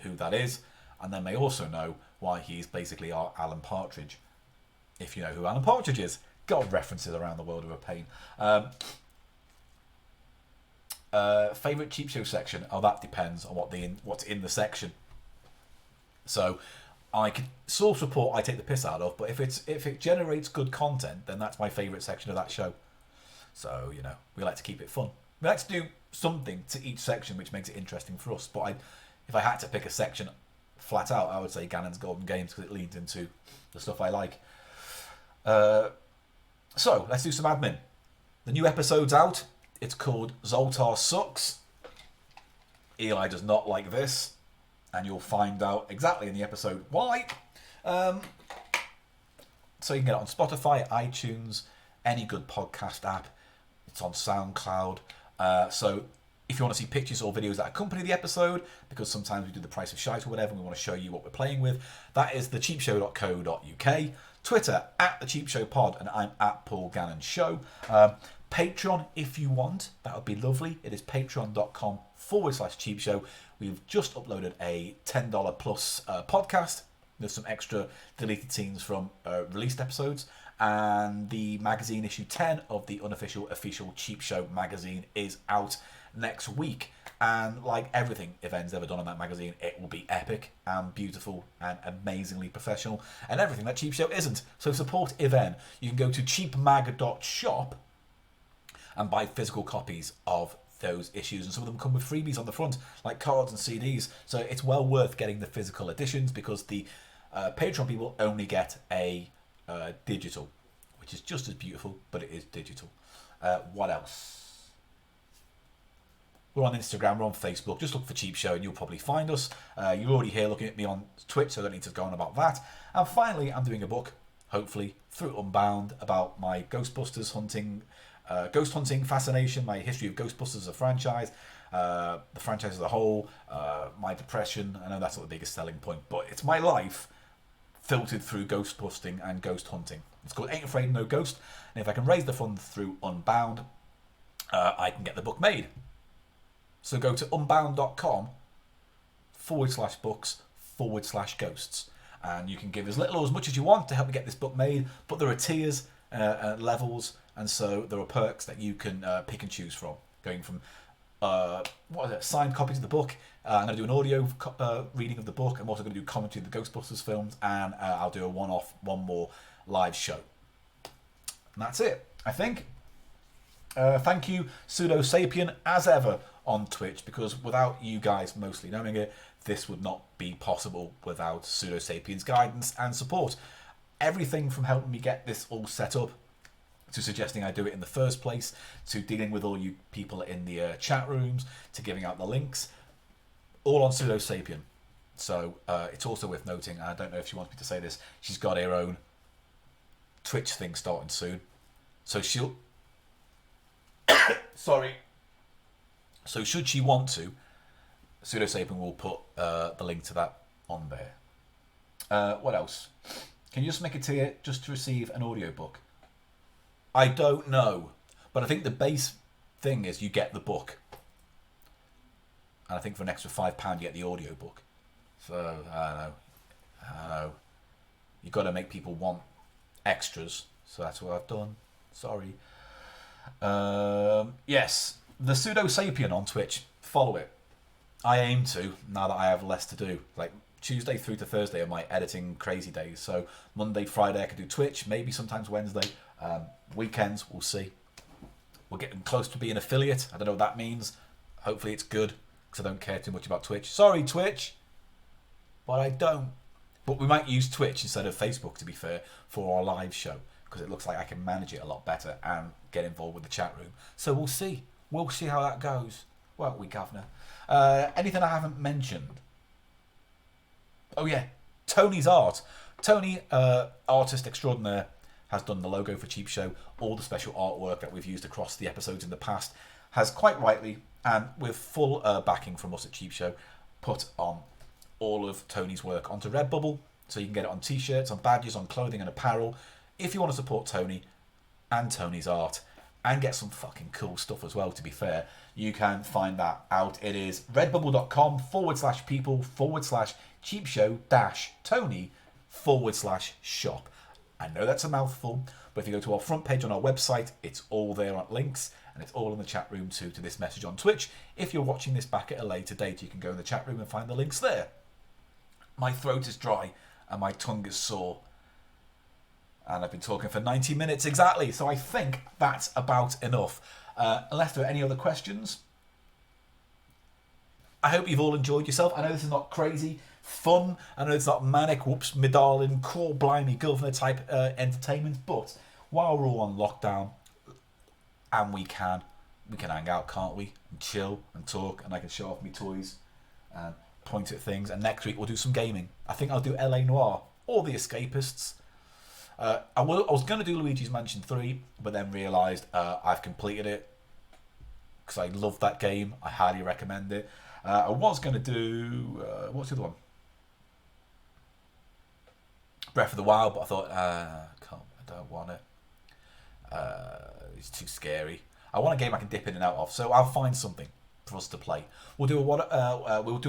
who that is, and they may also know why he's basically our Alan Partridge. If you know who Alan Partridge is. God, references around the world are a pain. Favourite cheap show section? Oh, that depends on what's in the section. So I could source report I take the piss out of, but if it generates good content, then that's my favourite section of that show. So, you know, we like to keep it fun. We like to do something to each section which makes it interesting for us. But if I had to pick a section flat out, I would say Gannon's Golden Games because it leads into the stuff I like. So, let's do some admin. The new episode's out. It's called Zoltar Sucks. Eli does not like this. And you'll find out exactly in the episode why. So you can get it on Spotify, iTunes, any good podcast app. It's on SoundCloud. So if you want to see pictures or videos that accompany the episode, because sometimes we do the price of shite or whatever, and we want to show you what we're playing with, that is thecheapshow.co.uk. Twitter, @thecheapshowpod, and I'm @PaulGannonShow. Patreon, if you want, that would be lovely. It is patreon.com/cheapshow. We've just uploaded a $10 plus podcast. There's some extra deleted scenes from released episodes. And the magazine issue 10 of the unofficial official Cheap Show magazine is out next week. And like everything Yvain's ever done on that magazine, it will be epic and beautiful and amazingly professional. And everything that Cheap Show isn't. So support Yvain. You can go to cheapmag.shop and buy physical copies of those issues, and some of them come with freebies on the front, like cards and CDs. So it's well worth getting the physical editions because the Patreon people only get a digital, which is just as beautiful, but it is digital. What else? We're on Instagram, we're on Facebook. Just look for Cheap Show and you'll probably find us. You're already here looking at me on Twitch, so I don't need to go on about that. And finally, I'm doing a book, hopefully, through Unbound, about my Ghostbusters hunting, ghost hunting fascination, my history of Ghostbusters as a franchise, the franchise as a whole, my depression. I know that's not the biggest selling point, but it's my life filtered through ghost busting and ghost hunting. It's called Ain't Afraid No Ghost, and if I can raise the funds through Unbound, I can get the book made. So go to unbound.com/books/ghosts, and you can give as little or as much as you want to help me get this book made, but there are tiers, levels, and so there are perks that you can pick and choose from, going from signed copies of the book. I'm going to do an audio reading of the book. I'm also going to do commentary of the Ghostbusters films, and I'll do one more live show. And that's it, I think. Thank you, Pseudo Sapien, as ever, on Twitch, because without you guys mostly knowing it, this would not be possible without Pseudo Sapien's guidance and support. Everything from helping me get this all set up, to suggesting I do it in the first place, to dealing with all you people in the chat rooms, to giving out the links, all on Pseudo Sapien. So it's also worth noting, and I don't know if she wants me to say this, she's got her own Twitch thing starting soon. So she'll... Sorry. So should she want to, Pseudo Sapien will put the link to that on there. What else? Can you just make a tier just to receive an audiobook? I don't know, but I think the base thing is you get the book, and I think for an extra £5 you get the audiobook. So I don't know. You've got to make people want extras, so that's what I've done. Sorry. Yes, the Pseudo Sapien on Twitch. Follow it. I aim to, now that I have less to do. Like Tuesday through to Thursday are my editing crazy days. So Monday, Friday I can do Twitch, maybe sometimes Wednesday. Weekends, we'll see. We're getting close to being affiliate. I don't know what that means. Hopefully it's good, because I don't care too much about Twitch. Sorry, Twitch, but I don't. But we might use Twitch instead of Facebook, to be fair, for our live show, because it looks like I can manage it a lot better and get involved with the chat room. So we'll see. We'll see how that goes. Won't we, Governor? Anything I haven't mentioned? Oh yeah, Tony's art. Tony, artist extraordinaire, has done the logo for Cheap Show, all the special artwork that we've used across the episodes in the past, has quite rightly, and with full backing from us at Cheap Show, put on all of Tony's work onto Redbubble, so you can get it on t-shirts, on badges, on clothing and apparel. If you want to support Tony and Tony's art, and get some fucking cool stuff as well, to be fair, you can find that out. It is redbubble.com/people/cheapshow-tony/shop. I know that's a mouthful, but if you go to our front page on our website, it's all there on links, and it's all in the chat room too to this message on Twitch. If you're watching this back at a later date, you can go in the chat room and find the links there. My throat is dry and my tongue is sore. And I've been talking for 90 minutes exactly, so I think that's about enough. Unless there are any other questions, I hope you've all enjoyed yourself. I know this is not crazy fun. I know it's not manic, whoops, me darling, core blimey, governor type entertainment. But while we're all on lockdown, and we can hang out, can't we? And chill and talk, and I can show off my toys and point at things. And next week we'll do some gaming. I think I'll do LA Noire or The Escapists. I was going to do Luigi's Mansion 3, but then realised I've completed it because I love that game. I highly recommend it. I was going to do... what's the other one? Breath of the Wild, but I thought, I don't want it. It's too scary. I want a game I can dip in and out of, so I'll find something for us to play. We'll do a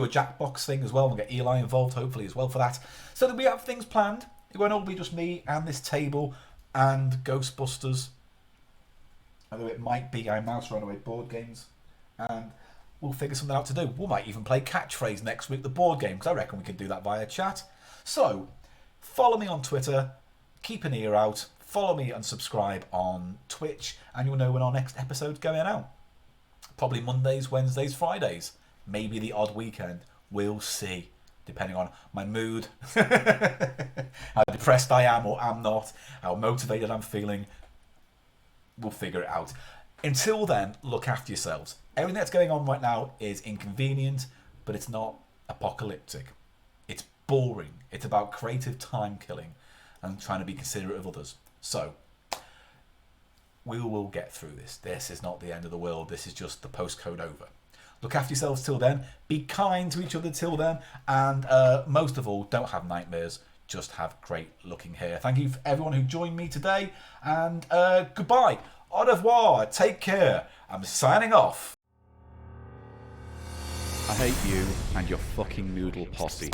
Jackbox thing as well. We'll get Eli involved, hopefully, as well for that. So that we have things planned. It won't all be just me and this table and Ghostbusters. Although it might be our Mouse Runaway board games. And we'll figure something out to do. We might even play Catchphrase next week, the board game, because I reckon we can do that via chat. So, follow me on Twitter. Keep an ear out. Follow me and subscribe on Twitch. And you'll know when our next episode's going out. Probably Mondays, Wednesdays, Fridays. Maybe the odd weekend. We'll see. Depending on my mood, how depressed I am or am not, how motivated I'm feeling, we'll figure it out. Until then, look after yourselves. Everything that's going on right now is inconvenient, but it's not apocalyptic. It's boring. It's about creative time killing and trying to be considerate of others. So, we will get through this. This is not the end of the world. This is just the postcode over. Look after yourselves till then. Be kind to each other till then. And most of all, don't have nightmares. Just have great looking hair. Thank you for everyone who joined me today. And goodbye. Au revoir. Take care. I'm signing off. I hate you and your fucking noodle posse.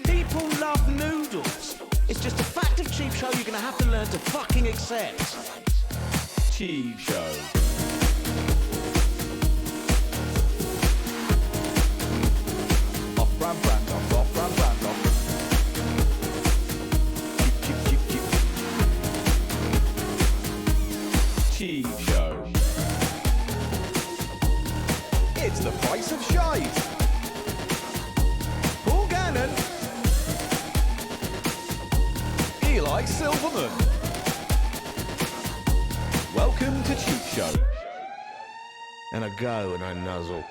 People love noodles. It's just a fact of cheap show you're gonna have to learn to fucking accept. Cheap show. Off-brand brand off, off-brand brand off. Cheap show. It's the price of shite. Paul Gannon. Eli Silverman. Welcome to Cheap Show. And I go and I nuzzle.